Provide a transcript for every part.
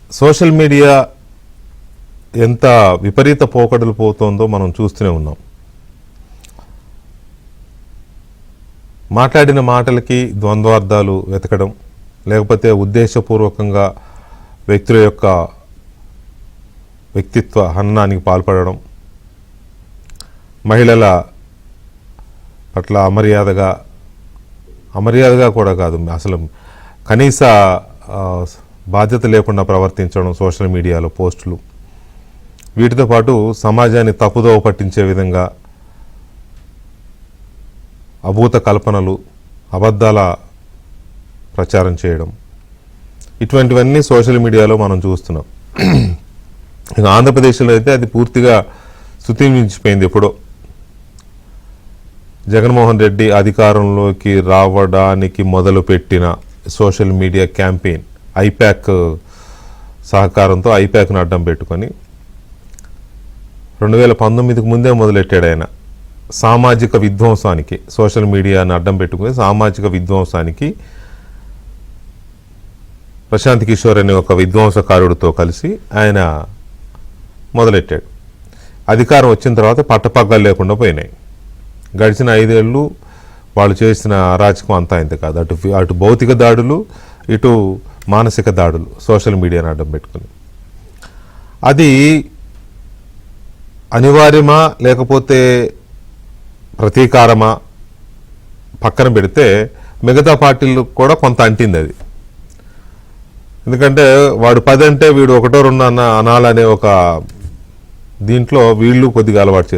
Social media ఎంత విపరీత పోకడలు పోతుందో మనం చూస్తూనే ఉన్నాం. మాట్లాడిన మాటలకి ద్వంద్వార్థాలు వెతకడం, లేకపోతే ఉద్దేశపూర్వకంగా వ్యక్తుల యొక్క వ్యక్తిత్వ హననానికి పాల్పడడం, మహిళల పట్ల అమర్యాదగా కూడా కాదు, అసలు కనీస బాధ్యత లేకుండా ప్రవర్తించడం సోషల్ మీడియాలో పోస్టులు, వీటితో పాటు సమాజాన్ని తప్పుదోవ పట్టించే విధంగా అభూత కల్పనలు, అబద్ధాల ప్రచారం చేయడం, ఇటువంటివన్నీ సోషల్ మీడియాలో మనం చూస్తున్నాం. ఇక ఆంధ్రప్రదేశ్లో అయితే అది పూర్తిగా శృతి మించిపోయింది. ఎప్పుడో జగన్మోహన్ రెడ్డి అధికారంలోకి రావడానికి మొదలుపెట్టిన సోషల్ మీడియా క్యాంపెయిన్ ఐప్యాక్ సహకారంతో ఐప్యాక్ను అడ్డం పెట్టుకొని 2019కు ముందే మొదలెట్టాడు ఆయన సామాజిక విధ్వంసానికి. సోషల్ మీడియాను అడ్డం పెట్టుకుని సామాజిక విధ్వంసానికి ప్రశాంత్ కిషోర్ అనే ఒక విధ్వంసకారుడితో కలిసి ఆయన మొదలెట్టాడు. అధికారం వచ్చిన తర్వాత పట్టపగ్గాలు లేకుండా పోయినాయి. గడిచిన 5 ఏళ్ళు వాళ్ళు చేసిన అరాచకం అంతా ఇంత కాదు. అటు భౌతిక దాడులు, ఇటు మానసిక దాడులు సోషల్ మీడియాను అడ్డం పెట్టుకుని. అది అనివార్యమా లేకపోతే ప్రతీకారమా పక్కన పెడితే మిగతా పార్టీలు కూడా కొంత అంటింది అది. ఎందుకంటే వాడు 10 అంటే వీడు 1 2 అనాలనే ఒక దీంట్లో వీళ్ళు కొద్దిగా అలవాటు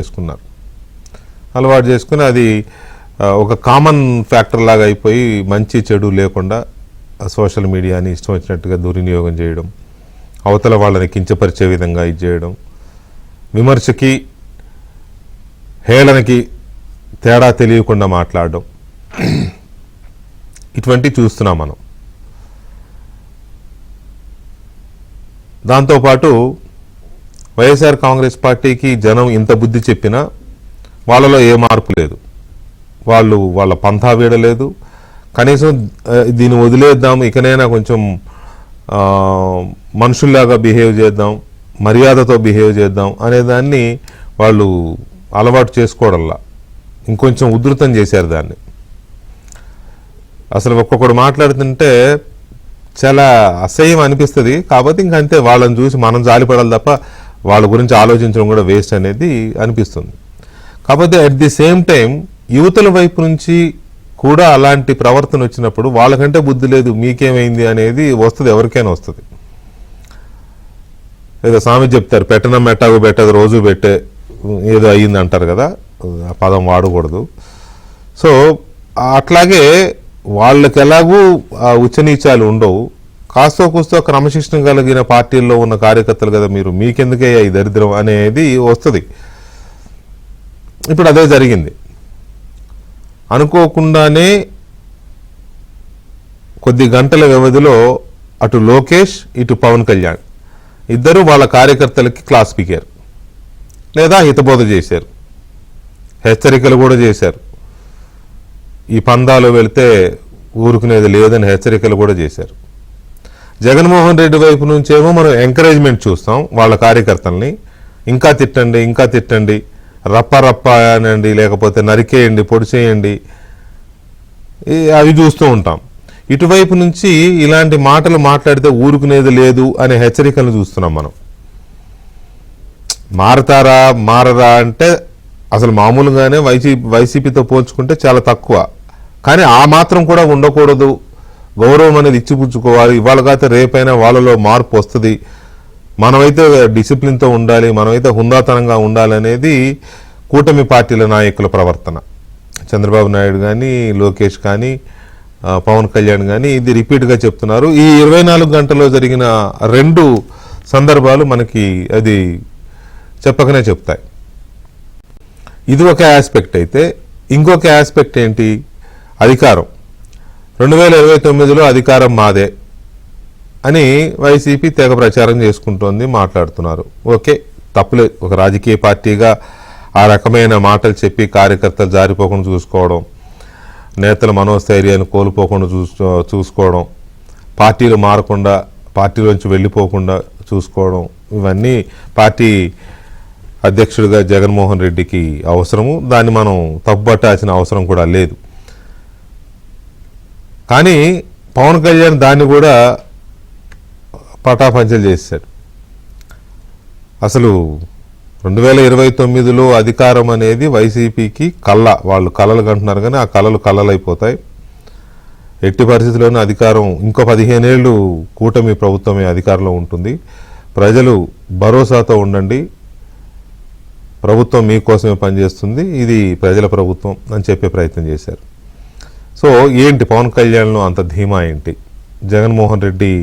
చేసుకుని అది ఒక కామన్ ఫ్యాక్టర్ లాగా అయిపోయి మంచి చెడు లేకుండా సోషల్ మీడియాని ఇష్టం వచ్చినట్టుగా దుర్వినియోగం చేయడం, అవతల వాళ్ళని కించపరిచే విధంగా ఇది చేయడం, విమర్శకి హేళనకి తేడా తెలియకుండా మాట్లాడడం, ఇటువంటి చూస్తున్నాం మనం. దాంతోపాటు వైఎస్ఆర్ కాంగ్రెస్ పార్టీకి జనం ఇంత బుద్ధి చెప్పినా వాళ్ళలో ఏ మార్పు లేదు. వాళ్ళ పంథా వీడలేదు. కనీసం దీన్ని వదిలేద్దాం, ఇకనైనా కొంచెం మనుషుల్లాగా బిహేవ్ చేద్దాం, మర్యాదతో బిహేవ్ చేద్దాం అనేదాన్ని వాళ్ళు అలవాటు చేసుకోవడంలా ఇంకొంచెం ఉధృతం చేశారు దాన్ని. అసలు ఒక్కొక్కడు మాట్లాడుతుంటే చాలా అసహ్యం అనిపిస్తుంది. కాబట్టి ఇంకంతే, వాళ్ళని చూసి మనం జాలిపడాలి తప్ప వాళ్ళ గురించి ఆలోచించడం కూడా వేస్ట్ అనేది అనిపిస్తుంది. కాకపోతే అట్ ది సేమ్ టైం యువతల వైపు నుంచి కూడా అలాంటి ప్రవర్తన వచ్చినప్పుడు వాళ్ళకంటే బుద్ధి లేదు, మీకేమైంది అనేది వస్తుంది, ఎవరికైనా వస్తుంది. ఏదో సామెత చెప్తారు, పెట్టనం మెట్టాగు పెట్టదు రోజు పెట్టే ఏదో అయ్యింది అంటారు కదా, ఆ పదం వాడకూడదు. సో అట్లాగే వాళ్ళకి ఎలాగూ ఉచ్చనీచాలు ఉండవు. కాస్తో కూస్తో క్రమశిక్షణ కలిగిన పార్టీల్లో ఉన్న కార్యకర్తలు కదా మీరు, మీకెందుకయ్యా ఈ దరిద్రం అనేది వస్తుంది. ఇప్పుడు అదే జరిగింది. అనుకోకుండానే కొద్ది గంటల వ్యవధిలో అటు లోకేష్ ఇటు పవన్ కళ్యాణ్ ఇద్దరు వాళ్ళ కార్యకర్తలకి క్లాస్ పీకారు, లేదా హితబోధ చేశారు, హెచ్చరికలు కూడా చేశారు. ఈ పందాలు వెళితే ఊరుకునేది లేదని హెచ్చరికలు కూడా చేశారు. జగన్మోహన్ రెడ్డి వైపు నుంచేమో మనం ఎంకరేజ్మెంట్ చూస్తాం వాళ్ళ కార్యకర్తల్ని, ఇంకా తిట్టండి, రప్ప అనండి, లేకపోతే నరికేయండి, పొడి చేయండి, అవి చూస్తూ ఉంటాం. ఇటువైపు నుంచి ఇలాంటి మాటలు మాట్లాడితే ఊరుకునేది లేదు అనే హెచ్చరికలు చూస్తున్నాం మనం. మారరా అంటే అసలు మామూలుగానే వైసీపీతో పోల్చుకుంటే చాలా తక్కువ. కానీ ఆ మాత్రం కూడా ఉండకూడదు, గౌరవం అనేది ఇచ్చిపుచ్చుకోవాలి. ఇవాళ కాకపోతే రేపైనా వాళ్ళలో మార్పు వస్తుంది, మనమైతే డిసిప్లిన్తో ఉండాలి, మనమైతే హుందాతనంగా ఉండాలనేది కూటమి పార్టీల నాయకుల ప్రవర్తన. చంద్రబాబు నాయుడు కానీ, లోకేష్ కానీ, పవన్ కళ్యాణ్ కానీ ఇది రిపీట్గా చెప్తున్నారు. ఈ 24 గంటల్లో జరిగిన 2 సందర్భాలు మనకి అది చెప్పకనే చెప్తాయి. ఇది ఒక ఆస్పెక్ట్ అయితే, ఇంకొక ఆస్పెక్ట్ ఏంటి? అధికారం. 2029లో అధికారం మాదే అని వైసీపీ తెగ ప్రచారం చేసుకుంటోంది, మాట్లాడుతున్నారు. ఓకే, తప్పులేదు. ఒక రాజకీయ పార్టీగా ఆ రకమైన మాటలు చెప్పి కార్యకర్తలు జారిపోకుండా చూసుకోవడం, నేతల మనోస్థైర్యాన్ని కోల్పోకుండా చూసుకోవడం, పార్టీలు మారకుండా పార్టీలోంచి వెళ్ళిపోకుండా చూసుకోవడం, ఇవన్నీ పార్టీ అధ్యక్షుడిగా జగన్మోహన్ రెడ్డికి అవసరము. దాన్ని మనం తప్పుపట్టాల్సిన అవసరం కూడా లేదు. కానీ పవన్ కళ్యాణ్ దాన్ని కూడా పటాపంచలు చేశాడు. అసలు 2029లో అధికారం అనేది వైసీపీకి వాళ్ళు కలలు కంటున్నారు, కానీ ఆ కలలు కలలైపోతాయి. ఎట్టి పరిస్థితుల్లోనూ అధికారం ఇంకో 15 ఏళ్ళు కూటమి ప్రభుత్వమే అధికారంలో ఉంటుంది. ప్రజలు భరోసాతో ఉండండి, ప్రభుత్వం మీకోసమే పనిచేస్తుంది, ఇది ప్రజల ప్రభుత్వం అని చెప్పే ప్రయత్నం చేశారు. సో ఏంటి పవన్ కళ్యాణ్లో అంత ధీమా ఏంటి? జగన్మోహన్ రెడ్డి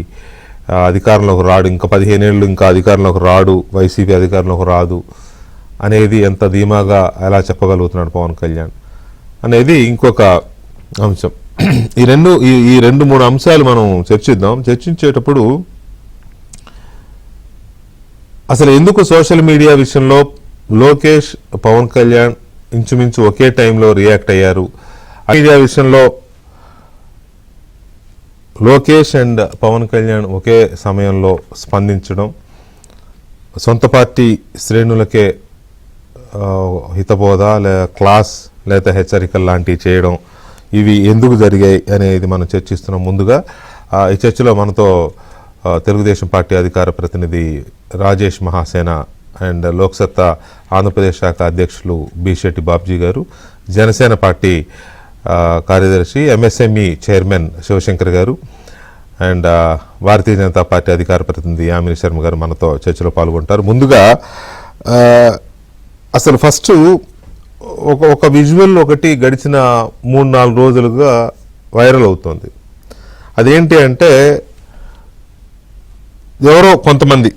అధికారంలోకి రాడు, ఇంకా 15 ఏళ్ళు ఇంకా అధికారంలోకి రాడు, వైసీపీ అధికారంలోకి రాదు అనేది ఎంత ధీమాగా ఎలా చెప్పగలుగుతున్నాడు పవన్ కళ్యాణ్ అనేది ఇంకొక అంశం. ఈ రెండు మూడు అంశాలు మనం చర్చిద్దాం. చర్చించేటప్పుడు అసలు ఎందుకు సోషల్ మీడియా విషయంలో లోకేష్ పవన్ కళ్యాణ్ ఇంచుమించు ఒకే టైంలో రియాక్ట్ అయ్యారు? మీడియా విషయంలో లోకేష్ అండ్ పవన్ కళ్యాణ్ ఒకే సమయంలో స్పందించడం, సొంత పార్టీ శ్రేణులకే హితబోధ క్లాస్ లేదా హెచ్చరికలు లాంటివి చేయడం, ఇవి ఎందుకు జరిగాయి అనేది మనం చర్చిస్తున్నాం. ముందుగా ఈ చర్చలో మనతో తెలుగుదేశం పార్టీ అధికార ప్రతినిధి రాజేష్ మహాసేన అండ్ లోక్సత్తా ఆంధ్రప్రదేశ్ శాఖ అధ్యక్షులు బిశెట్టి బాబ్జీ గారు, జనసేన పార్టీ కార్యదర్శి ఎంఎస్ఎంఈ చైర్మన్ శివశంకర్ గారు అండ్ భారతీయ జనతా పార్టీ అధికార ప్రతినిధి యామిని శర్మ గారు మనతో చర్చలో పాల్గొంటారు. ముందుగా అసలు ఫస్ట్ ఒక విజువల్ ఒకటి గడిచిన 3-4 రోజులుగా వైరల్ అవుతోంది. అదేంటి అంటే ఎవరో కొంతమంది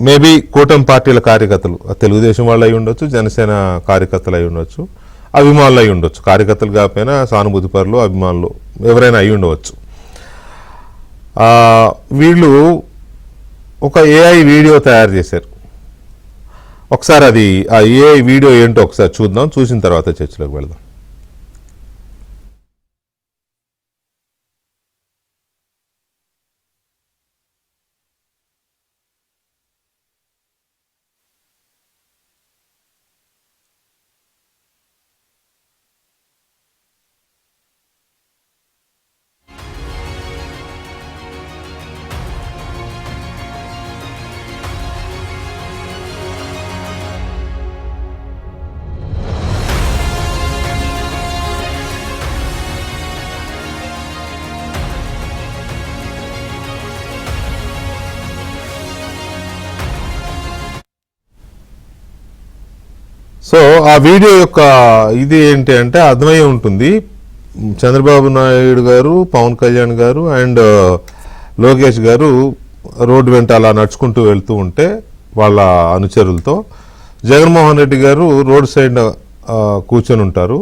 మేబీ కూటమి పార్టీల కార్యకర్తలు, తెలుగుదేశం వాళ్ళు అయి ఉండొచ్చు, జనసేన కార్యకర్తలు అయి ఉండొచ్చు, అభిమానులు అయి ఉండొచ్చు, కార్యకర్తలు కాకపోయినా సానుభూతి పరులు అభిమానులు ఎవరైనా అయి ఉండవచ్చు. వీళ్ళు ఒక ఏఐ వీడియో తయారు చేశారు. ఒకసారి అది ఆ ఏఐ వీడియో ఏంటో ఒకసారి చూద్దాం, చూసిన తర్వాత చర్చలోకి వెళ్దాం. సో ఆ వీడియో యొక్క ఇది ఏంటి అంటే అర్థమయ్యే ఉంటుంది, చంద్రబాబు నాయుడు గారు, పవన్ కళ్యాణ్ గారు అండ్ లోకేష్ గారు రోడ్డు వెంట అలా నడుచుకుంటూ వెళ్తూ ఉంటే వాళ్ళ అనుచరులతో, జగన్మోహన్ రెడ్డి గారు రోడ్ సైడ్ కూర్చొని ఉంటారు.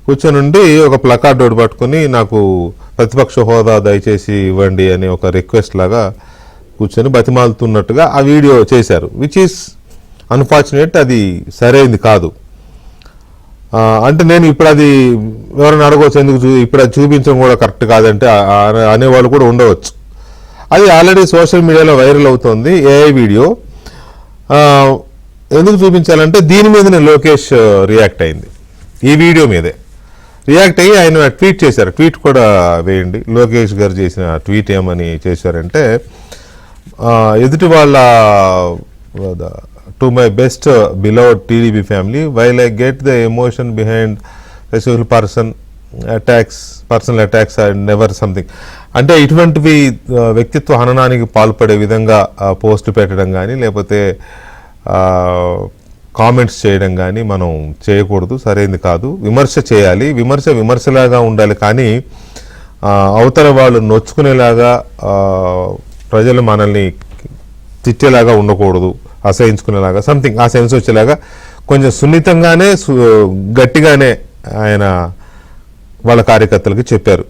కూర్చొని ఉండి ఒక ప్లకార్డ్ ఒకటి పట్టుకొని నాకు ప్రతిపక్ష హోదా దయచేసి ఇవ్వండి అని ఒక రిక్వెస్ట్ లాగా కూర్చొని బతిమాలుతున్నట్టుగా ఆ వీడియో చేశారు. విచ్ ఈస్ అన్ఫార్చునేట్, అది సరైనది కాదు. అంటే నేను ఇప్పుడు అది ఎవరైనా అడగవచ్చు, ఎందుకు ఇప్పుడు అది చూపించడం కూడా కరెక్ట్ కాదంటే అనేవాళ్ళు కూడా ఉండవచ్చు. అది ఆల్రెడీ సోషల్ మీడియాలో వైరల్ అవుతోంది ఏఐ వీడియో. ఎందుకు చూపించాలంటే దీని మీదనే లోకేష్ రియాక్ట్ అయింది, ఈ వీడియో మీదే రియాక్ట్ అయ్యి ఆయన ట్వీట్ చేశారు. ట్వీట్ కూడా వేయండి. లోకేష్ గారు చేసిన ట్వీట్ ఏమని చేశారంటే, ఎదుటి వాళ్ళ to my best beloved TDP family, while I get the emotion behind special personal attacks are never something. అంటే ఇటువంటివి వ్యక్తిత్వ హననానికి పాల్పడే విధంగా పోస్ట్ పెట్టడం కానీ లేకపోతే కామెంట్స్ చేయడం కానీ మనం చేయకూడదు, సరైనది కాదు. విమర్శ చేయాలి, విమర్శలాగా ఉండాలి, కానీ అవతల వాళ్ళు నొచ్చుకునేలాగా ప్రజలు మనల్ని తిట్టేలాగా ఉండకూడదు, అసహించుకునేలాగా సంథింగ్ ఆ సెన్స్ వచ్చేలాగా కొంచెం సున్నితంగానే గట్టిగానే ఆయన వాళ్ళ కార్యకర్తలకి చెప్పారు.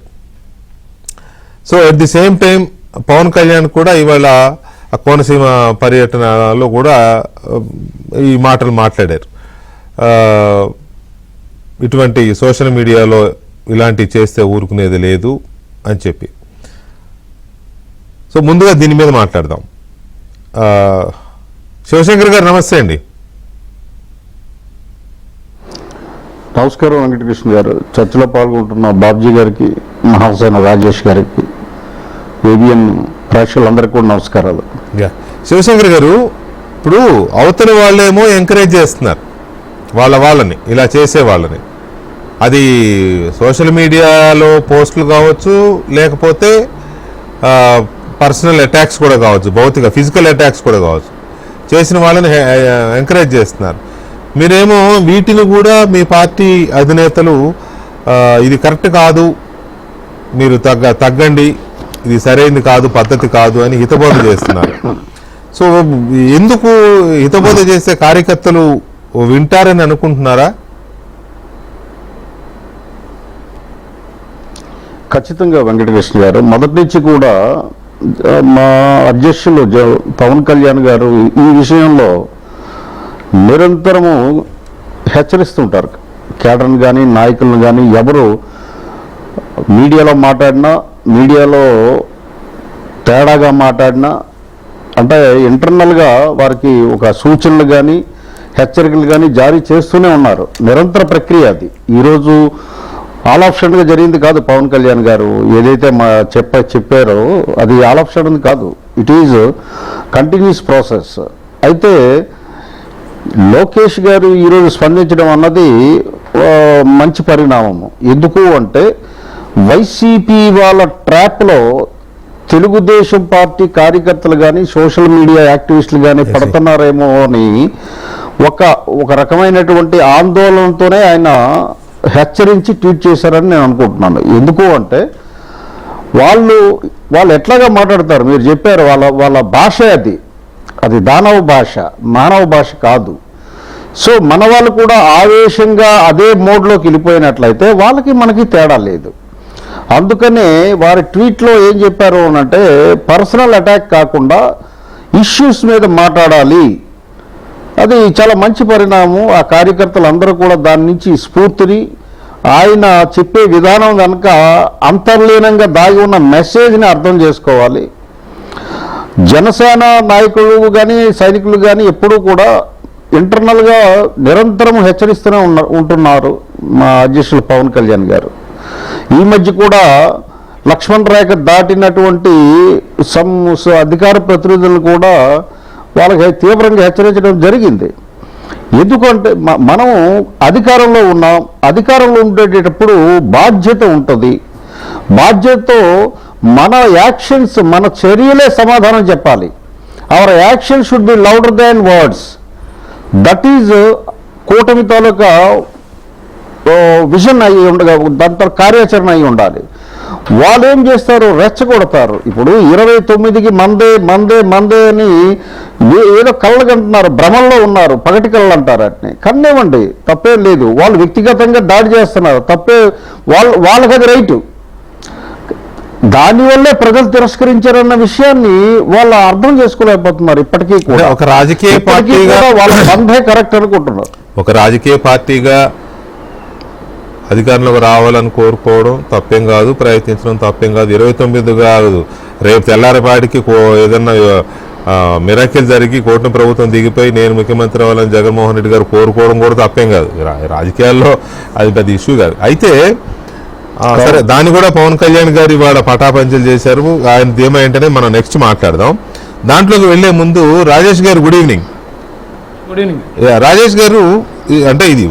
So at the same time Pawan Kalyan కూడా ఇవాళ కోనసీమ పర్యటనలో కూడా ఈ మాటలు మాట్లాడారు. ఇటువంటి సోషల్ మీడియాలో ఇలాంటివి చేస్తే ఊరుకునేది లేదు అని చెప్పి. సో ముందుగా దీని మీద మాట్లాడదాం. శివశంకర్ గారు నమస్తే అండి. నమస్కారం వెంకటకృష్ణ గారు, చర్చలో పాల్గొంటున్న బాబ్జీ గారికి, మహాసేన రాజేష్ గారికి, ఏబిఎన్ ప్రేక్షకులందరికీ కూడా నమస్కారాలు. శివశంకర్ గారు, ఇప్పుడు అవతల వాళ్ళేమో ఎంకరేజ్ చేస్తున్నారు వాళ్ళని ఇలా చేసే వాళ్ళని. అది సోషల్ మీడియాలో పోస్టులు కావచ్చు, లేకపోతే పర్సనల్ అటాక్స్ కూడా కావచ్చు, భౌతిక ఫిజికల్ అటాక్స్ కూడా కావచ్చు. చేసిన వాళ్ళని ఎంకరేజ్ చేస్తున్నారు. మీరేమో వీటిని కూడా మీ పార్టీ అధినేతలు ఇది కరెక్ట్ కాదు, మీరు తగ్గండి, ఇది సరైనది కాదు, పద్ధతి కాదు అని హితబోధ చేస్తున్నారు. సో ఎందుకు హితబోధ చేసే కార్యకర్తలు వింటారని అనుకుంటున్నారా? ఖచ్చితంగా వెంకటకృష్ణ గారు, మొదటి నుంచి కూడా మా అధ్యక్షులు పవన్ కళ్యాణ్ గారు ఈ విషయంలో నిరంతరము హెచ్చరిస్తుంటారు. కేడర్ని కానీ నాయకులను కానీ ఎవరు మీడియాలో మాట్లాడినా, మీడియాలో తేడాగా మాట్లాడినా, అంటే ఇంటర్నల్గా వారికి ఒక సూచనలు కానీ హెచ్చరికలు కానీ జారీ చేస్తూనే ఉన్నారు. నిరంతర ప్రక్రియ అది. ఈరోజు ఆల్ ఆఫ్ సడన్గా జరిగింది కాదు. పవన్ కళ్యాణ్ గారు ఏదైతే చెప్పారో అది ఆల్ ఆఫ్ సడన్ కాదు, ఇట్ ఈజ్ కంటిన్యూస్ ప్రాసెస్. అయితే లోకేష్ గారు ఈరోజు స్పందించడం అన్నది మంచి పరిణామము. ఎందుకు అంటే వైసీపీ వాళ్ళ ట్రాప్లో తెలుగుదేశం పార్టీ కార్యకర్తలు కానీ సోషల్ మీడియా యాక్టివిస్టులు కానీ పడుతున్నారేమో అని ఒక రకమైనటువంటి ఆందోళనతోనే ఆయన హెచ్చరించి ట్వీట్ చేశారని నేను అనుకుంటున్నాను. ఎందుకు అంటే వాళ్ళు ఎట్లాగా మాట్లాడతారు, మీరు చెప్పారు, వాళ్ళ భాష అది దానవ భాష, మానవ భాష కాదు. సో మన వాళ్ళు కూడా ఆవేశంగా అదే మోడ్లోకి వెళ్ళిపోయినట్లయితే వాళ్ళకి మనకి తేడా లేదు. అందుకనే వారి ట్వీట్లో ఏం చెప్పారు అనంటే, పర్సనల్ అటాక్ కాకుండా ఇష్యూస్ మీద మాట్లాడాలి. అది చాలా మంచి పరిణామం. ఆ కార్యకర్తలు అందరూ కూడా దాని నుంచి స్ఫూర్తిని, ఆయన చెప్పే విధానం కనుక అంతర్లీనంగా దాగి ఉన్న మెసేజ్ని అర్థం చేసుకోవాలి. జనసేన నాయకులు కానీ సైనికులు కానీ ఎప్పుడూ కూడా ఇంటర్నల్గా నిరంతరం హెచ్చరిస్తూనే ఉంటున్నారు మా అధ్యక్షులు పవన్ కళ్యాణ్ గారు. ఈ మధ్య కూడా లక్ష్మణ్ రేఖ దాటినటువంటి అధికార ప్రతినిధులను కూడా వాళ్ళకి తీవ్రంగా హెచ్చరించడం జరిగింది. ఎందుకంటే మనం అధికారంలో ఉన్నాం, అధికారంలో ఉండేటప్పుడు బాధ్యత ఉంటుంది. బాధ్యతతో మన యాక్షన్స్, మన చర్యలే సమాధానం చెప్పాలి. Hour action should be louder than words. That is కూటమి తాలూకా విజన్ అయ్యి ఉండగా, దాంతో కార్యాచరణ అయి ఉండాలి. వాళ్ళు ఏం చేస్తారు, రెచ్చగొడతారు. ఇప్పుడు 29కి మందే అని ఏదో కళ్ళకు అంటున్నారు, భ్రమంలో ఉన్నారు, పగటి కళ్ళు అంటారు. అట్నే కన్నేవ్వండి, తప్పేం లేదు. వాళ్ళు వ్యక్తిగతంగా దాడి చేస్తున్నారు, తప్పే, వాళ్ళకి అది రైటు. దానివల్లే ప్రజలు తిరస్కరించారన్న విషయాన్ని వాళ్ళు అర్థం చేసుకోలేకపోతున్నారు. ఇప్పటికీ కూడా ఒక రాజకీయ పార్టీగా వాళ్ళ బంధే కరెక్ట్ అనుకుంటున్నారు. ఒక రాజకీయ పార్టీగా అధికారంలోకి రావాలని కోరుకోవడం తప్పేం కాదు, ప్రయత్నించడం తప్పేం కాదు. 29 కాదు, రేపు తెల్లారిపాటికి ఏదన్నా మిరాకిల్ జరిగి కూటమి ప్రభుత్వం దిగిపోయి నేను ముఖ్యమంత్రి అవ్వాలని జగన్మోహన్ రెడ్డి గారు కోరుకోవడం కూడా తప్పేం కాదు. రాజకీయాల్లో అది పెద్ద ఇష్యూ కాదు. అయితే సరే, దాన్ని కూడా పవన్ కళ్యాణ్ గారు ఇవాళ పటాపంచలు చేశారు. ఆయన ధీమా ఏంటనే మనం నెక్స్ట్ మాట్లాడదాం. దాంట్లోకి వెళ్లే ముందు రాజేష్ గారు, గుడ్ ఈవినింగ్. రాజేష్ గారు, అంటే ఇది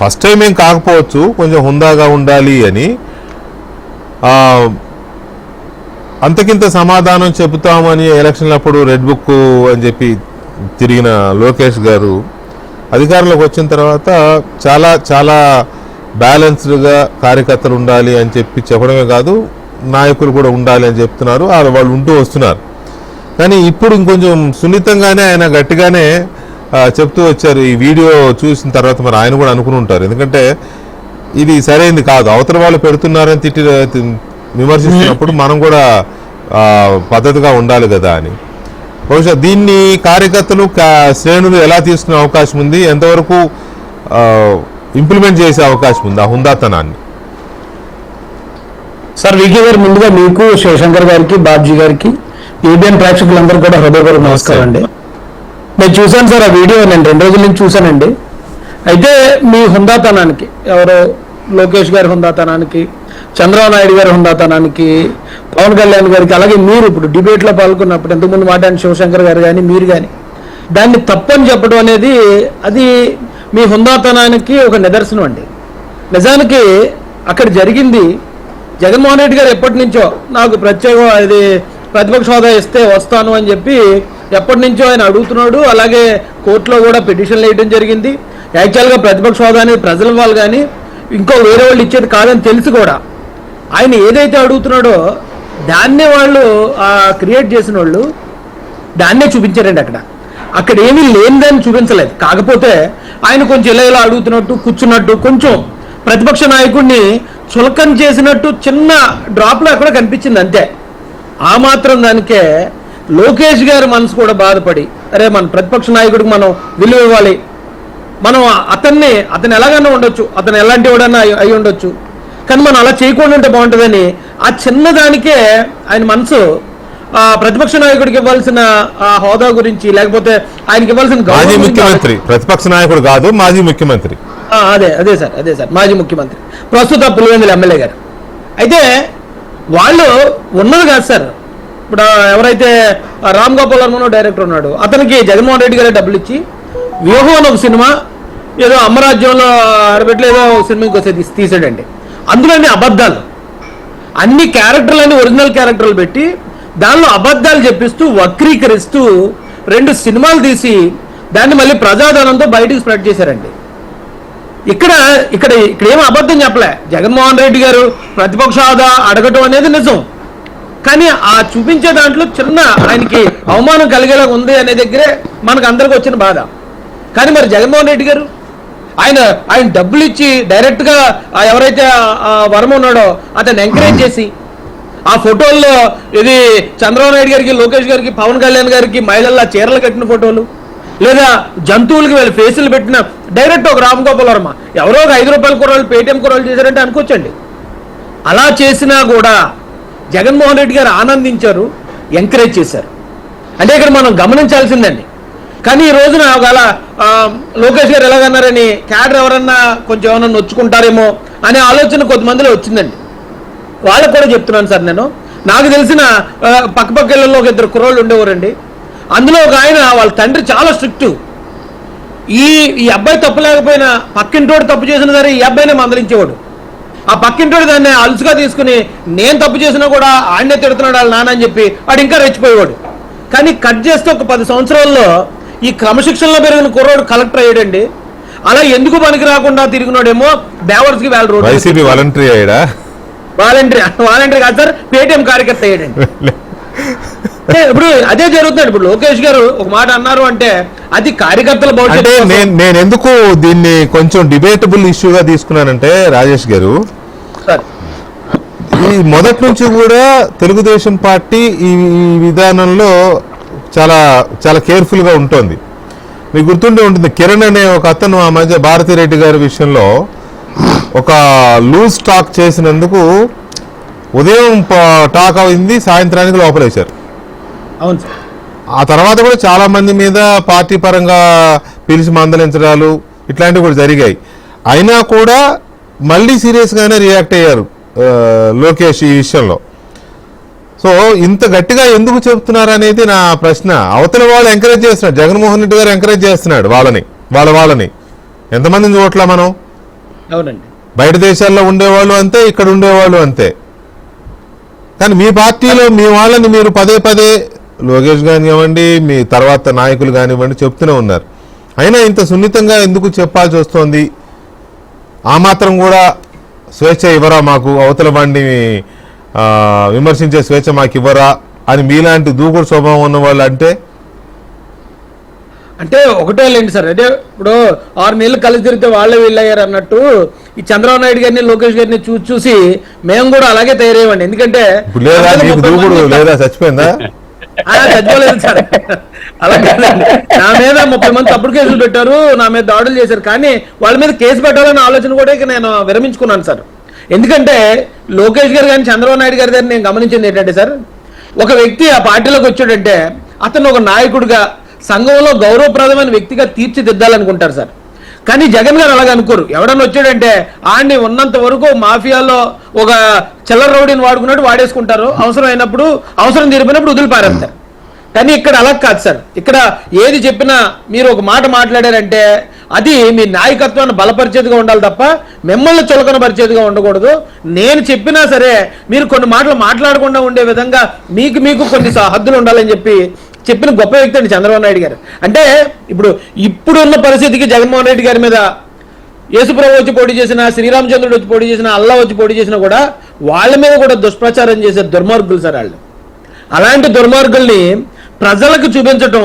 ఫస్ట్ టైం ఏం కాకపోవచ్చు, కొంచెం హుందాగా ఉండాలి అని అంతకింత సమాధానం చెబుతామని ఎలక్షన్లప్పుడు రెడ్ బుక్ అని చెప్పి తిరిగిన లోకేష్ గారు అధికారంలోకి వచ్చిన తర్వాత చాలా చాలా బ్యాలెన్స్డ్గా కార్యకర్తలు ఉండాలి అని చెప్పి చెప్పడమే కాదు, నాయకులు కూడా ఉండాలి అని చెప్తున్నారు. వాళ్ళు ఉంటూ వస్తున్నారు. కానీ ఇప్పుడు ఇంకొంచెం సున్నితంగానే ఆయన గట్టిగానే చెప్తూ వచ్చారు. ఈ వీడియో చూసిన తర్వాత మరి ఆయన కూడా అనుకుని ఉంటారు, ఎందుకంటే ఇది సరైనది కాదు, అవతల వాళ్ళు పెడుతున్నారని విమర్శిస్తున్నప్పుడు మనం కూడా పద్ధతిగా ఉండాలి కదా అని. బహుశా దీన్ని కార్యకర్తలు శ్రేణులు ఎలా తీసుకునే అవకాశం ఉంది, ఎంతవరకు ఇంప్లిమెంట్ చేసే అవకాశం ఉంది ఆ హుందాతనాన్ని? సార్ వికే గారు, ముందుగా మీకు, శివశంకర్ గారికి, బాబ్జీ గారికి, ఏబిఎన్ ప్రేక్షకులందరూ కూడా హృదయపూర్వక నమస్కారం అండి. నేను చూశాను సార్ ఆ వీడియో, నేను 2 రోజుల నుంచి చూశానండి. అయితే మీ హుందాతనానికి, ఎవరో లోకేష్ గారి హుందాతనానికి, చంద్రబాబు నాయుడు గారి హుందాతనానికి, పవన్ కళ్యాణ్ గారికి, అలాగే మీరు ఇప్పుడు డిబేట్లో పాల్గొన్నప్పుడు ఎంతమంది మాట్లాడిన శివశంకర్ గారు కానీ మీరు కానీ దాన్ని తప్పని చెప్పడం అనేది అది మీ హుందాతనానికి ఒక నిదర్శనం అండి. నిజానికి అక్కడ జరిగింది, జగన్మోహన్ రెడ్డి గారు ఎప్పటి నుంచో నాకు ప్రత్యేక ఇది ప్రతిపక్ష హోదా ఇస్తే వస్తాను అని చెప్పి ఎప్పటి నుంచో ఆయన అడుగుతున్నాడు. అలాగే కోర్టులో కూడా పిటిషన్లు వేయడం జరిగింది. యాక్చువల్గా ప్రతిపక్ష హోదా అనేది ప్రజల వాళ్ళు కానీ ఇంకో వేరే వాళ్ళు ఇచ్చేది కాదని తెలిసి కూడా ఆయన ఏదైతే అడుగుతున్నాడో దాన్నే వాళ్ళు క్రియేట్ చేసిన వాళ్ళు దాన్నే చూపించారండి. అక్కడ ఏమీ లేనిదని చూపించలేదు. కాకపోతే ఆయన కొంచెం ఇలా అడుగుతున్నట్టు, కూర్చున్నట్టు, కొంచెం ప్రతిపక్ష నాయకుడిని చులకన చేసినట్టు చిన్న డ్రాప్లో అక్కడ కనిపించింది అంతే. ఆ మాత్రం దానికే లోకేష్ గారి మనసు కూడా బాధపడి, అరే మన ప్రతిపక్ష నాయకుడికి మనం విలువ ఇవ్వాలి, మనం అతను ఎలాగైనా ఉండొచ్చు, అతను ఎలాంటి వాడన్నా అయి ఉండొచ్చు, కానీ మనం అలా చేయకుండా ఉంటే బాగుంటుందని ఆ చిన్నదానికే ఆయన మనసు ప్రతిపక్ష నాయకుడికి ఇవ్వాల్సిన హోదా గురించి, లేకపోతే ఆయనకి ఇవ్వాల్సిన మాజీ ముఖ్యమంత్రి, ప్రతిపక్ష నాయకుడు కాదు మాజీ ముఖ్యమంత్రి, అదే సార్ మాజీ ముఖ్యమంత్రి, ప్రస్తుత పులివెందుల ఎమ్మెల్యే గారు. అయితే వాళ్ళు ఉన్నది కాదు సార్. ఇప్పుడు ఎవరైతే రామ్ గోపాల్ వర్మ డైరెక్టర్ ఉన్నాడు, అతనికి జగన్మోహన్ రెడ్డి గారే డబ్బులు ఇచ్చి వ్యూహం అని ఒక సినిమా, ఏదో అమ్మరాజ్యంలో ఆడబెట్టి ఏదో సినిమా ఇంకోసేపు తీసాడండి. అందులో అబద్ధాలు, అన్ని క్యారెక్టర్లన్నీ ఒరిజినల్ క్యారెక్టర్లు పెట్టి దానిలో అబద్ధాలు చెప్పిస్తూ వక్రీకరిస్తూ 2 సినిమాలు తీసి దాన్ని మళ్ళీ ప్రజాధనంతో బయటికి స్ప్రెడ్ చేశారండి. ఇక్కడ ఏమో అబద్ధం చెప్పలే. జగన్మోహన్ రెడ్డి గారు ప్రతిపక్ష హోదా అడగటం అనేది నిజం, కానీ ఆ చూపించే దాంట్లో చిన్న ఆయనకి అవమానం కలిగేలా ఉంది అనే దగ్గరే మనకు అందరికి వచ్చిన బాధ. కానీ మరి జగన్మోహన్ రెడ్డి గారు ఆయన డబ్బులు ఇచ్చి డైరెక్ట్గా ఎవరైతే వర్మ ఉన్నాడో అతన్ని ఎంకరేజ్ చేసి ఆ ఫోటోల్లో ఇది చంద్రబాబు నాయుడు గారికి, లోకేష్ గారికి, పవన్ కళ్యాణ్ గారికి మహిళల్లో చీరలు కట్టిన ఫోటోలు, లేదా జంతువులకి వీళ్ళు ఫేసులు పెట్టిన డైరెక్ట్ ఒక రామ్ గోపాల్ వర్మ ఎవరో ఒక 5 రూపాయల కుర్రాళ్ళు పేటీఎం కుర్రాళ్ళు చేశారంటే అనుకోవచ్చండి. అలా చేసినా కూడా జగన్మోహన్ రెడ్డి గారు ఆనందించారు, ఎంకరేజ్ చేశారు. అంటే ఇక్కడ మనం గమనించాల్సిందండి. కానీ ఈ రోజున ఒకవేళ లోకేష్ గారు ఎలాగన్నారని క్యాడర్ ఎవరన్నా కొంచెం ఏమన్నా నొచ్చుకుంటారేమో అనే ఆలోచన కొంతమందిలో వచ్చిందండి. వాళ్ళకు కూడా చెప్తున్నాను సార్, నాకు తెలిసిన పక్క ఇళ్లలో ఒక 2 కుర్రోళ్ళు ఉండేవారండి. అందులో ఒక ఆయన వాళ్ళ తండ్రి చాలా స్ట్రిక్ట్. ఈ అబ్బాయి తప్పు లేకపోయినా పక్కింటోడు తప్పు చేసినా సరే ఈ అబ్బాయినే మందలించేవాడు. ఆ పక్కింటోడు దాన్ని అలుసుగా తీసుకుని నేను తప్పు చేసినా కూడా ఆయనే తిడుతున్నాడు వాళ్ళ నాన్న అని చెప్పి వాడు ఇంకా రెచ్చిపోయేవాడు. కానీ కట్ చేస్తే ఒక 10 సంవత్సరాల్లో ఈ క్రమశిక్షణలో పెరిగిన కుర్రోడు కలెక్టర్ అయ్యాడండి. అలా ఎందుకు పనికి రాకుండా తిరిగినాడేమో బేవర్స్కి వేల రోడ్డు వాలంటరీ అయ్యాడా? వాలంటరీ కాదు సార్, పేటీఎం కార్యకర్త అయ్యాడండి. ఇప్పుడు అదే జరుగుతుంది. ఇప్పుడు లోకేష్ గారు ఒక మాట అన్నారు అంటే అది కార్యకర్తల భవిష్యత్తు. నేను ఎందుకు దీన్ని కొంచెం డిబేటబుల్ ఇష్యూగా తీసుకున్నానంటే రాజేష్ గారు, ఈ మొదటి నుంచి కూడా తెలుగుదేశం పార్టీ ఈ విధానంలో చాలా చాలా కేర్ఫుల్ గా ఉంటుంది. మీకు గుర్తుండే ఉంటుంది, కిరణ్ అనే ఒక అతను ఆ మధ్య భారతిరెడ్డి గారి విషయంలో ఒక లూజ్ టాక్ చేసినందుకు ఉదయం టాక్ అయింది, సాయంత్రానికి లోపలేశారు. అవును సార్. ఆ తర్వాత కూడా చాలా మంది మీద పార్టీ పరంగా పిలిచి మందలించడాలు ఇట్లాంటివి కూడా జరిగాయి. అయినా కూడా మళ్ళీ సీరియస్గానే రియాక్ట్ అయ్యారు లోకేష్ ఈ విషయంలో. సో ఇంత గట్టిగా ఎందుకు చెప్తున్నారు అనేది నా ప్రశ్న. అవతల వాళ్ళు ఎంకరేజ్ చేస్తున్నాడు, జగన్మోహన్ రెడ్డి గారు ఎంకరేజ్ చేస్తున్నాడు వాళ్ళని ఎంతమందిని చూడట్లా మనం. అవునండి, బయట దేశాల్లో ఉండేవాళ్ళు అంతే, ఇక్కడ ఉండేవాళ్ళు అంతే. కానీ మీ పార్టీలో మీ వాళ్ళని మీరు పదే పదే లోకేష్ కానివ్వండి, మీ తర్వాత నాయకులు కానివ్వండి చెప్తూనే ఉన్నారు. అయినా ఇంత సున్నితంగా ఎందుకు చెప్పాల్సి వస్తుంది? ఆ మాత్రం కూడా స్వేచ్ఛ ఇవ్వరా మాకు, అవతల వాడిని విమర్శించే స్వేచ్ఛ మాకు ఇవ్వరా అని మీలాంటి దూకుడు స్వభావం ఉన్న వాళ్ళు అంటే ఒకటే లేండి సార్. అంటే ఇప్పుడు 6 నెలలు కలిసి తిరిగితే వాళ్ళే వీళ్ళయ్యారు అన్నట్టు ఈ చంద్రబాబు నాయుడు గారిని, లోకేష్ గారిని చూసి మేము కూడా అలాగే తయారయ్యండి. ఎందుకంటే చచ్చిపోయిందా? చచ్చిపోలేదు సార్, అలా కాదండి. నా మీద 30 మంది తప్పుడు కేసులు పెట్టారు, నా మీద దాడులు చేశారు. కానీ వాళ్ళ మీద కేసు పెట్టాలనే ఆలోచన కూడా ఇక నేను విరమించుకున్నాను సార్. ఎందుకంటే లోకేష్ గారు కానీ చంద్రబాబు నాయుడు గారి దగ్గర నేను గమనించింది ఏంటంటే సార్, ఒక వ్యక్తి ఆ పార్టీలోకి వచ్చాడంటే అతను ఒక నాయకుడిగా సంఘంలో గౌరవప్రదమైన వ్యక్తిగా తీర్చిదిద్దాలనుకుంటారు సార్. కానీ జగన్ గారు అలాగ అనుకోరు. ఎవడన్నా వచ్చాడంటే ఆడిని ఉన్నంత వరకు మాఫియాలో ఒక చిల్లర రౌడీని వాడుకున్నట్టు వాడేసుకుంటారు, అవసరం అయినప్పుడు అవసరం తీరిపోయినప్పుడు వదిలిపారేస్తారు. కానీ ఇక్కడ అలా కాదు సార్. ఇక్కడ ఏది చెప్పినా మీరు ఒక మాట మాట్లాడారంటే అది మీ నాయకత్వాన్ని బలపరిచేదిగా ఉండాలి తప్ప మిమ్మల్ని చులకన పరిచేదిగా ఉండకూడదు. నేను చెప్పినా సరే మీరు కొన్ని మాటలు మాట్లాడకుండా ఉండే విధంగా మీకు కొన్ని హద్దులు ఉండాలని చెప్పిన గొప్ప వ్యక్తి అండి చంద్రబాబు నాయుడు గారు. అంటే ఇప్పుడున్న పరిస్థితికి జగన్మోహన్ రెడ్డి గారి మీద యేసుప్రభు వచ్చి పోటీ చేసిన, శ్రీరామచంద్రుడు వచ్చి పోటీ చేసిన, అల్లా వచ్చి పోటీ చేసినా కూడా వాళ్ళ మీద కూడా దుష్ప్రచారం చేసే దుర్మార్గులు సార్ వాళ్ళు. అలాంటి దుర్మార్గుల్ని ప్రజలకు చూపించడం,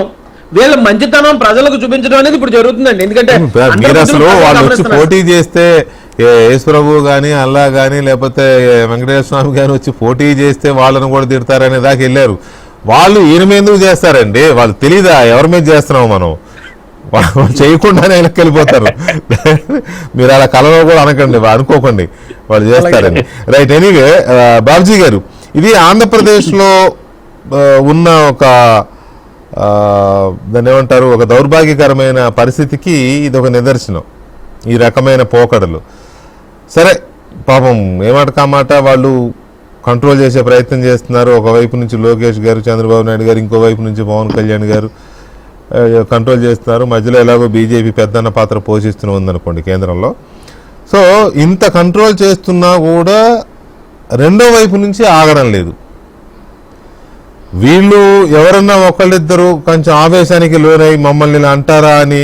వీళ్ళ మంచితనం ప్రజలకు చూపించడం అనేది ఇప్పుడు జరుగుతుందండి. ఎందుకంటే మీరు అసలు వాళ్ళు వచ్చి పోటీ చేస్తే యేసుప్రభు కానీ అల్లా కానీ లేకపోతే వెంకటేశ్వర స్వామి కానీ వచ్చి పోటీ చేస్తే వాళ్ళని కూడా తిడతారనే దాకా వెళ్ళారు. వాళ్ళు ఈయన మీద ఎందుకు చేస్తారండి? వాళ్ళు తెలీదా ఎవరి మీద చేస్తున్నావు మనం? వాళ్ళు చేయకుండానే వెనక్కి వెళ్ళిపోతారు. మీరు అలా కలలో కూడా అనుకోకండి వాళ్ళు చేస్తారని. రైట్. ఎనీవే బాబ్జీ గారు, ఇది ఆంధ్రప్రదేశ్లో ఉన్న ఒక దాన్ని ఏమంటారు, ఒక దౌర్భాగ్యకరమైన పరిస్థితికి ఇది ఒక నిదర్శనం, ఈ రకమైన పోకడలు. సరే పాపం ఏమాట కామాట వాళ్ళు కంట్రోల్ చేసే ప్రయత్నం చేస్తున్నారు. ఒకవైపు నుంచి లోకేష్ గారు, చంద్రబాబు నాయుడు గారు, ఇంకోవైపు నుంచి పవన్ కళ్యాణ్ గారు కంట్రోల్ చేస్తున్నారు. మధ్యలో ఎలాగో బీజేపీ పెద్దన్న పాత్ర పోషిస్తూనే ఉందనుకోండి కేంద్రంలో. సో ఇంత కంట్రోల్ చేస్తున్నా కూడా రెండో వైపు నుంచి ఆగడం లేదు. వీళ్ళు ఎవరన్నా ఒకళ్ళిద్దరు కొంచెం ఆవేశానికి లోనై మమ్మల్ని ఇలా అంటారా అని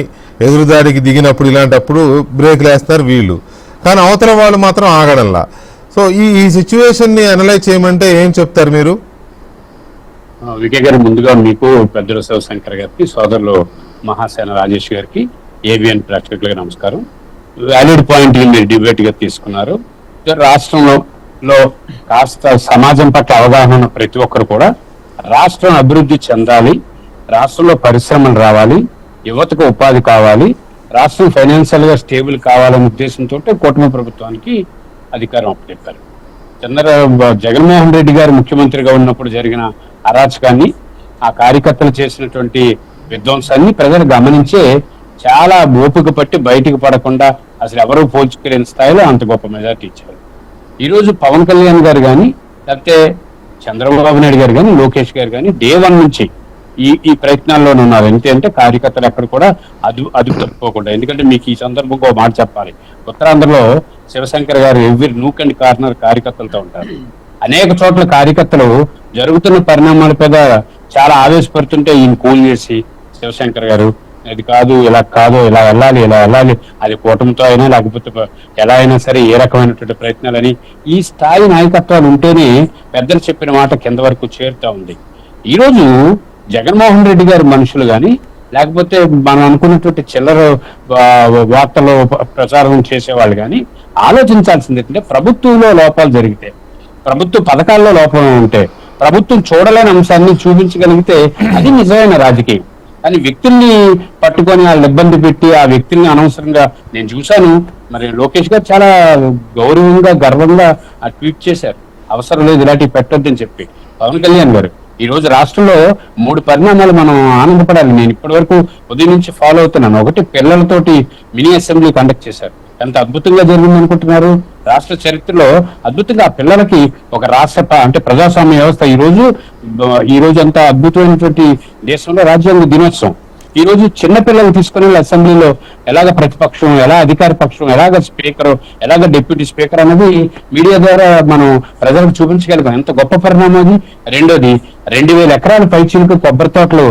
ఎదురుదాడికి దిగినప్పుడు ఇలాంటప్పుడు బ్రేక్లు వేస్తారు వీళ్ళు, కానీ అవతల వాళ్ళు మాత్రం ఆగడంలా. సో ఈ సిచ్యువేషన్ని అనలైజ్ చేయమంటే ఏం చెప్తారు మీరు? వికే గారు, ముందుగా మీకు పెద్దల శివశంకర్ గారికి, సోదరులు మహాసేన రాజేష్ గారికి, ఏబిఎన్ ప్రేక్షకులకి నమస్కారం. వ్యాలిడ్ పాయింట్ మీరు డిబేట్ గా తీసుకున్నారు. రాష్ట్రంలో కాస్త సమాజం పట్ల అవగాహన ఉన్న ప్రతి ఒక్కరు కూడా రాష్ట్రం అభివృద్ధి చెందాలి, రాష్ట్రంలో పరిశ్రమలు రావాలి, యువతకు ఉపాధి కావాలి, రాష్ట్రం ఫైనాన్షియల్ గా స్టేబుల్ కావాలనే ఉద్దేశంతో కూటమి ప్రభుత్వానికి అధికారం అప్పచెప్పారు. జగన్మోహన్ రెడ్డి గారు ముఖ్యమంత్రిగా ఉన్నప్పుడు జరిగిన అరాచకాన్ని, ఆ కార్యకర్తలు చేసినటువంటి విధ్వంసాన్ని ప్రజలు గమనించే చాలా ఓపిక పట్టి బయటికి పడకుండా అసలు ఎవరూ పోల్చుకోలేని స్థాయిలో అంత గొప్ప మెజార్టీ ఇచ్చారు. ఈరోజు పవన్ కళ్యాణ్ గారు కానీ, లేకపోతే చంద్రబాబు నాయుడు గారు కానీ, లోకేష్ గారు కానీ డే 1 నుంచి ఈ ప్రయత్నాల్లోనే ఉన్నారు. ఎందుకంటే కార్యకర్తలు ఎక్కడ కూడా అదుపు తప్పుకోకుండా. ఎందుకంటే మీకు ఈ సందర్భంగా ఒక మాట చెప్పాలి, ఉత్తరాంధ్రలో శివశంకర్ గారు ఎవ్రీ నూక్ అండ్ కార్నర్ కార్యకర్తలతో ఉంటారు. అనేక చోట్ల కార్యకర్తలు జరుగుతున్న పరిణామాల మీద చాలా ఆవేశపడుతుంటే ఈయన కూల్ చేసి, శివశంకర్ గారు అది కాదు, ఇలా కాదు, ఇలా వెళ్ళాలి, అది కూటమితో అయినా లేకపోతే ఎలా అయినా సరే ఏ రకమైనటువంటి ప్రయత్నాలని ఈ స్థాయి నాయకత్వాలు ఉంటేనే పెద్దలు చెప్పిన మాట కింద వరకు చేరుతా ఉంది. ఈరోజు జగన్మోహన్ రెడ్డి గారి మనుషులు కానీ, లేకపోతే మనం అనుకున్నటువంటి చిల్లర వార్తలు ప్రచారం చేసేవాళ్ళు కానీ ఆలోచించాల్సింది ఏంటంటే, ప్రభుత్వంలో లోపాలు జరిగితే, ప్రభుత్వ పథకాల్లో లోపం ఉంటే, ప్రభుత్వం చూడలేని అంశాన్ని చూపించగలిగితే అది నిజమైన రాజకీయం. కానీ వ్యక్తుల్ని పట్టుకొని వాళ్ళని ఇబ్బంది పెట్టి ఆ వ్యక్తుల్ని అనవసరంగా నేను చూశాను. మరి లోకేష్ గారు చాలా గౌరవంగా గర్వంగా ఆ ట్వీట్ చేశారు, అవసరం లేదు ఇలాంటివి పెట్టొద్దని చెప్పి. పవన్ కళ్యాణ్ గారు ఈ రోజు రాష్ట్రంలో 3 పరిణామాలు మనం ఆనందపడాలి. నేను ఇప్పటి వరకు ఉదయం నుంచి ఫాలో అవుతున్నాను. ఒకటి, పిల్లలతోటి మినీ అసెంబ్లీ కండక్ట్ చేశారు. ఎంత అద్భుతంగా జరిగింది అనుకుంటున్నారు? రాష్ట్ర చరిత్రలో అద్భుతంగా ఆ పిల్లలకి ఒక రాష్ట్ర అంటే ప్రజాస్వామ్య వ్యవస్థ ఈ రోజు అంత అద్భుతమైనటువంటి దేశంలో రాజ్యాంగ దినోత్సవం. ఈ రోజు చిన్నపిల్లలు తీసుకుని అసెంబ్లీలో ఎలాగ ప్రతిపక్షం, ఎలా అధికార పక్షం, ఎలాగ స్పీకర్, ఎలాగ డిప్యూటీ స్పీకర్ అనేది మీడియా ద్వారా మనం ప్రజలకు చూపించగలిగాం. ఎంత గొప్ప పరిణామం అది. రెండోది, 2000 ఎకరాల పైచీలకు కొబ్బరి తోటలు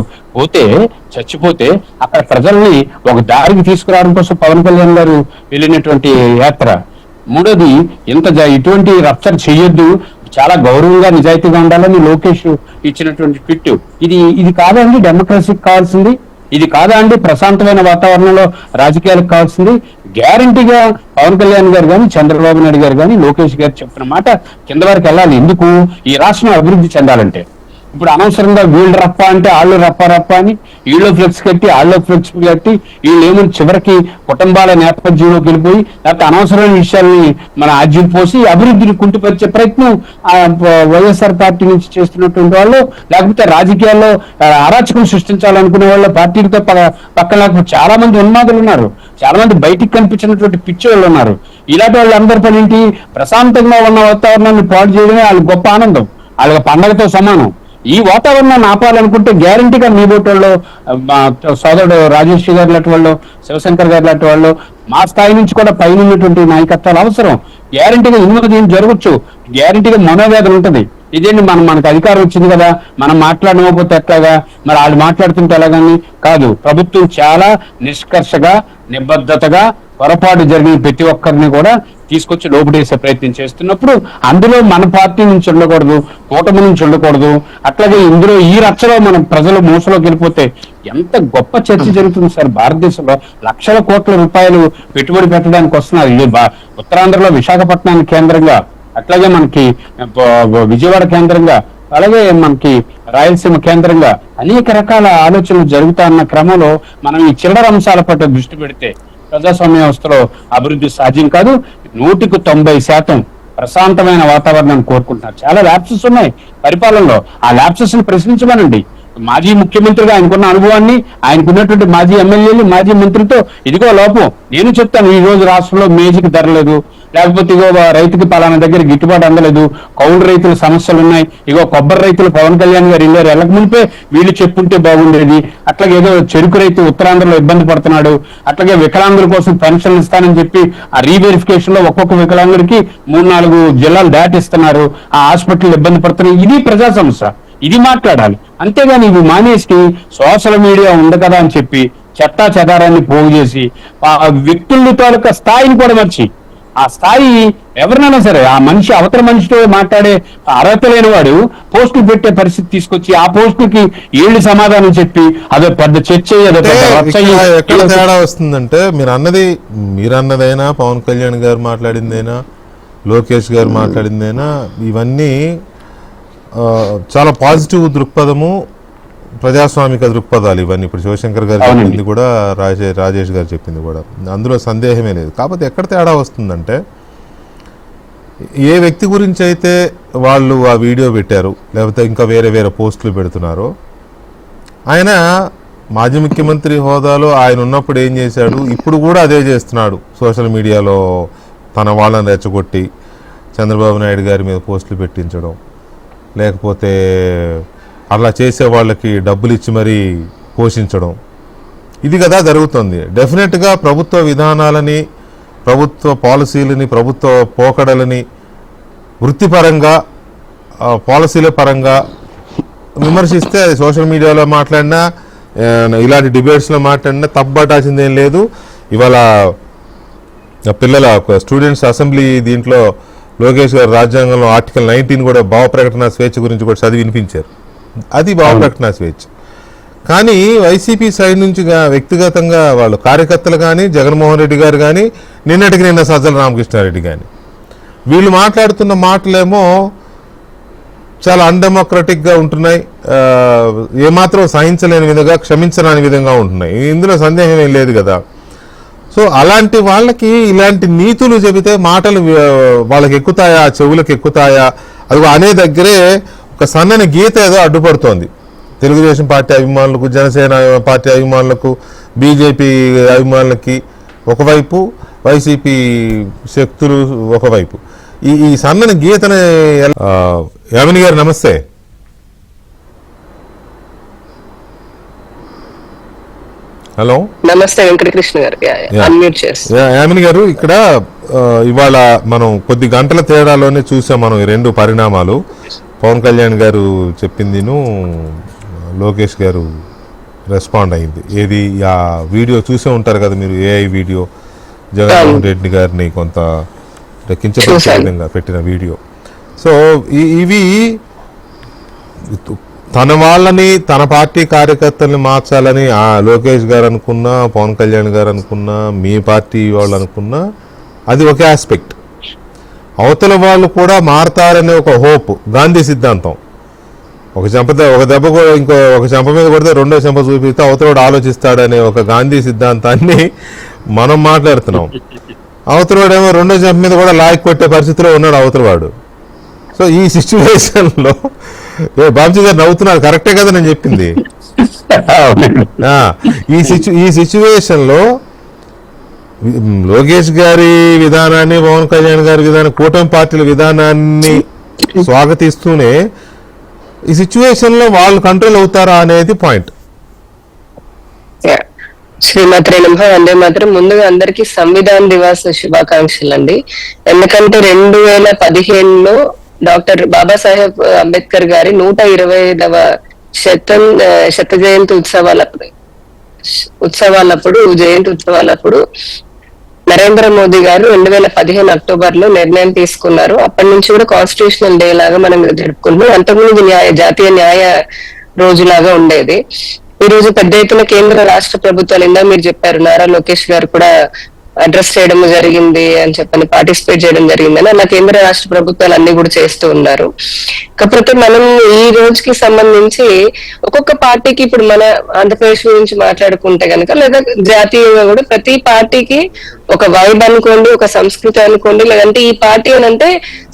చచ్చిపోతే అక్కడ ప్రజల్ని ఒక దారికి తీసుకురావడం కోసం పవన్ కళ్యాణ్ గారు వెళ్ళినటువంటి యాత్ర. మూడోది, ఇటువంటి రప్చర్ చెయ్యొద్దు, చాలా గౌరవంగా నిజాయితీగా ఉండాలని లోకేష్ ఇచ్చినటువంటి ట్వీట్. ఇది కాదండి డెమోక్రసీకి కావాల్సింది, ఇది కాదా అండి ప్రశాంతమైన వాతావరణంలో రాజకీయాలకు కావాల్సింది. గ్యారంటీగా పవన్ కళ్యాణ్ గారు కానీ, చంద్రబాబు నాయుడు గారు కానీ, లోకేష్ గారు చెప్పిన మాట కింద వరకు వెళ్ళాలి. ఎందుకు? ఈ రాష్ట్రం అభివృద్ధి చెందాలంటే. ఇప్పుడు అనవసరంగా వీళ్ళు రప్ప అంటే వాళ్ళు రప్ప అని వీళ్ళు ఫ్లెక్స్ కట్టి వాళ్ళు ఫ్లెక్స్ కట్టి వీళ్ళు ఏమని చివరికి కుటుంబాల నేపథ్యంలోకి వెళ్ళిపోయి లేకపోతే అనవసరమైన విషయాల్ని మన ఆజ్యం పోసి అభివృద్ధిని కుంటుపరిచే ప్రయత్నం వైఎస్ఆర్ పార్టీ నుంచి చేస్తున్నటువంటి వాళ్ళు, లేకపోతే రాజకీయాల్లో అరాచకం సృష్టించాలనుకునే వాళ్ళు పార్టీలతో పక్కన చాలా మంది ఉన్మాదులు ఉన్నారు, చాలా మంది బయటికి కనిపించినటువంటి పిచ్చి వాళ్ళు ఉన్నారు. ఇలాంటి వాళ్ళు అందరి పని ఏంటి? ప్రశాంతంగా ఉన్న వాతావరణాన్ని పాడు చేయడమే వాళ్ళకి గొప్ప ఆనందం, వాళ్ళకి పండగతో సమానం. ఈ వాతావరణాన్ని ఆపాలనుకుంటే గ్యారంటీగా మీ బోటోళ్ళు, సోదరుడు రాజేష్ గారు లాంటి వాళ్ళు, శివశంకర్ గారు లాంటి వాళ్ళు, మా స్థాయి నుంచి కూడా పైన ఉన్నటువంటి నాయకత్వాలు అవసరం. గ్యారంటీగా ఇన్వెస్ట్ జరగచ్చు, గ్యారంటీగా మనోవేదన ఉంటుంది. ఇదేంటి మనకు అధికారం వచ్చింది కదా, మనం మాట్లాడకపోతే ఎట్లాగా, మరి వాళ్ళు మాట్లాడుతుంటే ఎలాగని కాదు. ప్రభుత్వం చాలా నిష్కర్షగా, నిబద్ధతగా పొరపాటు జరిగిన ప్రతి ఒక్కరిని కూడా తీసుకొచ్చి లోపడేసే ప్రయత్నం చేస్తున్నప్పుడు అందులో మన పార్టీ నుంచి ఉండకూడదు, కూటమి నుంచి ఉండకూడదు. అట్లాగే ఇందులో ఈ రచ్చలో మనం ప్రజలు మూసలోకి వెళ్ళిపోతే ఎంత గొప్ప చర్చ జరుగుతుంది సార్. భారతదేశంలో లక్షల కోట్ల రూపాయలు పెట్టుబడి పెట్టడానికి వస్తున్నారు. ఇది ఉత్తరాంధ్రలో విశాఖపట్నాన్ని కేంద్రంగా, అట్లాగే మనకి విజయవాడ కేంద్రంగా, అలాగే మనకి రాయలసీమ కేంద్రంగా అనేక రకాల ఆలోచనలు జరుగుతా ఉన్న క్రమంలో మనం ఈ చిల్లర అంశాల పట్ల దృష్టి పెడితే ప్రజాస్వామ్య వ్యవస్థలో అభివృద్ధి సాధ్యం కాదు. 100% ప్రశాంతమైన వాతావరణాన్ని కోరుకుంటున్నారు. చాలా ల్యాప్సెస్ ఉన్నాయి పరిపాలనలో, ఆ ల్యాప్సెస్ ని ప్రశ్నించమనండి. మాజీ ముఖ్యమంత్రిగా ఆయనకున్న అనుభవాన్ని, ఆయనకున్నటువంటి మాజీ ఎమ్మెల్యేలు, మాజీ మంత్రితో ఇదిగో లోపం నేను చెప్తాను, ఈ రోజు రాష్ట్రంలో మేజీకి ధర లేదు, లేకపోతే ఇగో రైతుకి పలానా దగ్గర గిట్టుబాటు అందలేదు, కౌలు రైతుల సమస్యలు ఉన్నాయి, ఇగో కొబ్బరి రైతులు పవన్ కళ్యాణ్ గారు వెళ్ళారు, వెళ్ళక మునిపే వీళ్ళు చెప్పుంటే బాగుండేది, అట్లాగే ఏదో చెరుకు రైతు ఉత్తరాంధ్రలో ఇబ్బంది పడుతున్నాడు, అట్లాగే వికలాంగుల కోసం పెన్షన్లు ఇస్తానని చెప్పి ఆ రీవెరిఫికేషన్ లో ఒక్కొక్క వికలాంగుడికి 3-4 జిల్లాలు దాటిస్తున్నారు, ఆ హాస్పిటల్ ఇబ్బంది పడుతున్నాయి. ఇది ప్రజా సమస్య, ఇది మాట్లాడాలి. అంతేగాని ఇవి మానేసి సోషల్ మీడియా ఉంది కదా అని చెప్పి చెత్తా చెదారాన్ని పోగు చేసి ఆ వ్యక్తుల తాలూకా స్థాయిని కూడా మర్చి, ఆ స్థాయి ఎవరినైనా సరే ఆ మనిషి అవతల మనిషితో మాట్లాడే అర్హత లేని వాడు పోస్టులు పెట్టే పరిస్థితి తీసుకొచ్చి ఆ పోస్టులకి ఏళ్ళు సమాధానం చెప్పి అదో పెద్ద చర్చ ఎక్కడ తేడా వస్తుందంటే మీరు అన్నదైనా, పవన్ కళ్యాణ్ గారు మాట్లాడిందైనా, లోకేష్ గారు మాట్లాడిందైనా ఇవన్నీ చాలా పాజిటివ్ దృక్పథము, ప్రజాస్వామిక దృక్పథాలు ఇవన్నీ. ఇప్పుడు శివశంకర్ గారు చెప్పింది కూడా, రాజేష్ గారు చెప్పింది కూడా, అందులో సందేహమే లేదు. కాకపోతే ఎక్కడ తేడా వస్తుందంటే, ఏ వ్యక్తి గురించి అయితే వాళ్ళు ఆ వీడియో పెట్టారు, లేకపోతే ఇంకా వేరే వేరే పోస్టులు పెడుతున్నారో, ఆయన మాజీ ముఖ్యమంత్రి హోదాలో ఆయన ఉన్నప్పుడు ఏం చేశాడు, ఇప్పుడు కూడా అదే చేస్తున్నాడు. సోషల్ మీడియాలో తన వాళ్ళని రెచ్చగొట్టి చంద్రబాబు నాయుడు గారి మీద పోస్టులు పెట్టించడం, లేకపోతే అలా చేసే వాళ్ళకి డబ్బులు ఇచ్చి మరీ పోషించడం, ఇది కదా జరుగుతుంది. డెఫినెట్గా ప్రభుత్వ విధానాలని, ప్రభుత్వ పాలసీలని, ప్రభుత్వ పోకడలని వృత్తిపరంగా, పాలసీల పరంగా విమర్శిస్తే అది సోషల్ మీడియాలో మాట్లాడినా, ఇలాంటి డిబేట్స్లో మాట్లాడినా తప్పబట్టాల్సిందేం లేదు. ఇవాళ పిల్లల స్టూడెంట్స్ అసెంబ్లీ దీంట్లో లోకేష్ గారు రాజ్యాంగంలో ఆర్టికల్ 19 కూడా భావ ప్రకటన స్వేచ్ఛ గురించి కూడా చదివి వినిపించారు. అది భావ ప్రకటన స్వేచ్ఛ. కానీ వైసీపీ సైడ్ నుంచి వ్యక్తిగతంగా వాళ్ళు కార్యకర్తలు కానీ, జగన్మోహన్ రెడ్డి గారు కానీ, నిన్న సజ్జల రామకృష్ణారెడ్డి కానీ, వీళ్ళు మాట్లాడుతున్న మాటలేమో చాలా అన్డెమోక్రటిక్గా ఉంటున్నాయి, ఏమాత్రం సహించలేని విధంగా, క్షమించలేని విధంగా ఉంటున్నాయి. ఇందులో సందేహం ఏం లేదు కదా. సో అలాంటి వాళ్ళకి ఇలాంటి నీతులు చెబితే మాటలు వాళ్ళకి ఎక్కుతాయా, చెవులకు ఎక్కుతాయా, అది అనే దగ్గరే ఒక సన్నని గీత ఏదో అడ్డుపడుతోంది. తెలుగుదేశం పార్టీ అభిమానులకు, జనసేన పార్టీ అభిమానులకు, బీజేపీ అభిమానులకి ఒకవైపు, వైసీపీ శక్తులు ఒకవైపు. ఈ సన్నని గీతని యామిని గారు నమస్తే. హలో, నమస్తే వెంకటకృష్ణ గారు. యామిని గారు, ఇక్కడ ఇవాళ మనం కొద్ది గంటల తేడాలోనే చూసాం మనం ఈ రెండు పరిణామాలు. పవన్ కళ్యాణ్ గారు చెప్పిందిను లోకేష్ గారు రెస్పాండ్ అయింది. ఏది ఆ వీడియో చూసే ఉంటారు కదా మీరు, ఏఐ వీడియో, జగన్మోహన్ రెడ్డి గారిని కొంత కించపరిచే విధంగా పెట్టిన వీడియో. సో ఇవి తన వాళ్ళని, తన పార్టీ కార్యకర్తల్ని మార్చాలని ఆ లోకేష్ గారు అనుకున్నా, పవన్ కళ్యాణ్ గారు అనుకున్నా, మీ పార్టీ వాళ్ళు అనుకున్నా, అది ఒక ఆస్పెక్ట్. అవతల వాళ్ళు కూడా మారతారనే ఒక హోప్, గాంధీ సిద్ధాంతం. ఒక దెబ్బ ఒక చెంప మీద కొడితే రెండో చెంప చూపిస్తే అవతలవాడు ఆలోచిస్తాడనే ఒక గాంధీ సిద్ధాంతాన్ని మనం మాట్లాడుతున్నాం. అవతలవాడేమో రెండో చెంప మీద కూడా లాక్ కొట్టే పరిస్థితిలో ఉన్నాడు అవతలవాడు. సో ఈ సిచ్యువేషన్లో బాబుజీ గారు నవ్వుతున్నారు, కరెక్టే కదా నేను చెప్పింది. ఈ సిచ్యువేషన్లో లోకేష్ గారి విధానాన్ని, పవన్ కళ్యాణ్ గారి విధానం, కూటమి పార్టీల విధానాన్ని స్వాగతిస్తూనే ఈ సిచ్యువేషన్ లో వాళ్ళు కంట్రోల్ అవుతారా అనేది పాయింట్. శ్రీమతి నమః వందే మాత్రం. ముందుగా అందరికీ సంవిధాన దివాస్ శుభాకాంక్షలు అండి. ఎందుకంటే 2015లో డాక్టర్ బాబాసాహెబ్ అంబేద్కర్ గారి 125వ శత జయంతి ఉత్సవాలప్పుడు నరేంద్ర మోదీ గారు 2015 అక్టోబర్ లో నిర్ణయం తీసుకున్నారు. అప్పటి నుంచి కూడా కాన్స్టిట్యూషనల్ డే లాగా మనం జరుపుకుంటున్నాం. అంతకుముందు జాతీయ న్యాయ రోజులాగా ఉండేది. ఈ రోజు పెద్ద ఎత్తున కేంద్ర రాష్ట్ర ప్రభుత్వాలు, ఇందా మీరు చెప్పారు, నారా లోకేష్ గారు కూడా అడ్రస్ చేయడం జరిగింది అని చెప్పని, పార్టిసిపేట్ చేయడం జరిగిందని, అలా కేంద్ర రాష్ట్ర ప్రభుత్వాలు అన్ని కూడా చేస్తూ ఉన్నారు. కాకపోతే మనం ఈ రోజుకి సంబంధించి ఒక్కొక్క పార్టీకి, ఇప్పుడు మన ఆంధ్రప్రదేశ్ గురించి మాట్లాడుకుంటే కనుక, లేదా జాతీయంగా కూడా ప్రతి పార్టీకి ఒక వైబ్ అనుకోండి, ఒక సంస్కృతి అనుకోండి, లేదంటే ఈ పార్టీ అని అంటే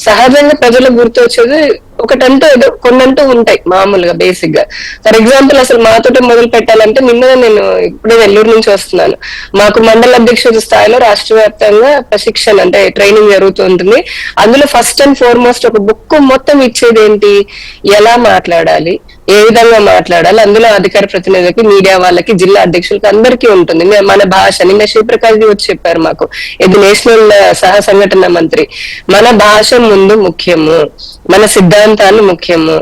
సహజంగా ప్రజలకు గుర్తొచ్చేది ఒకటంటూ ఏదో కొన్నంటూ ఉంటాయి మామూలుగా బేసిక్ గా. ఫర్ ఎగ్జాంపుల్ అసలు మాతోటి మొదలు పెట్టాలంటే, నిన్న నేను ఇప్పుడే నెల్లూరు నుంచి వస్తున్నాను. మాకు మండల అధ్యక్షుడి స్థాయిలో రాష్ట్ర వ్యాప్తంగా ప్రశిక్షణ అంటే ట్రైనింగ్ జరుగుతూ ఉంటుంది. అందులో ఫస్ట్ అండ్ ఫార్మోస్ట్ ఒక బుక్ మొత్తం ఇచ్చేది ఏంటి, ఎలా మాట్లాడాలి, ఏ విధంగా మాట్లాడాలి, అందులో అధికార ప్రతినిధులకి, మీడియా వాళ్ళకి, జిల్లా అధ్యక్షులకి అందరికీ ఉంటుంది. మన భాష, నిన్న శివప్రకాష్ జీ వచ్చి చెప్పారు మాకు, ఇది నేషనల్ సహ సంఘటన మంత్రి, మన భాష ముందు ముఖ్యము, మన సిద్ధాంతాలు ముఖ్యము,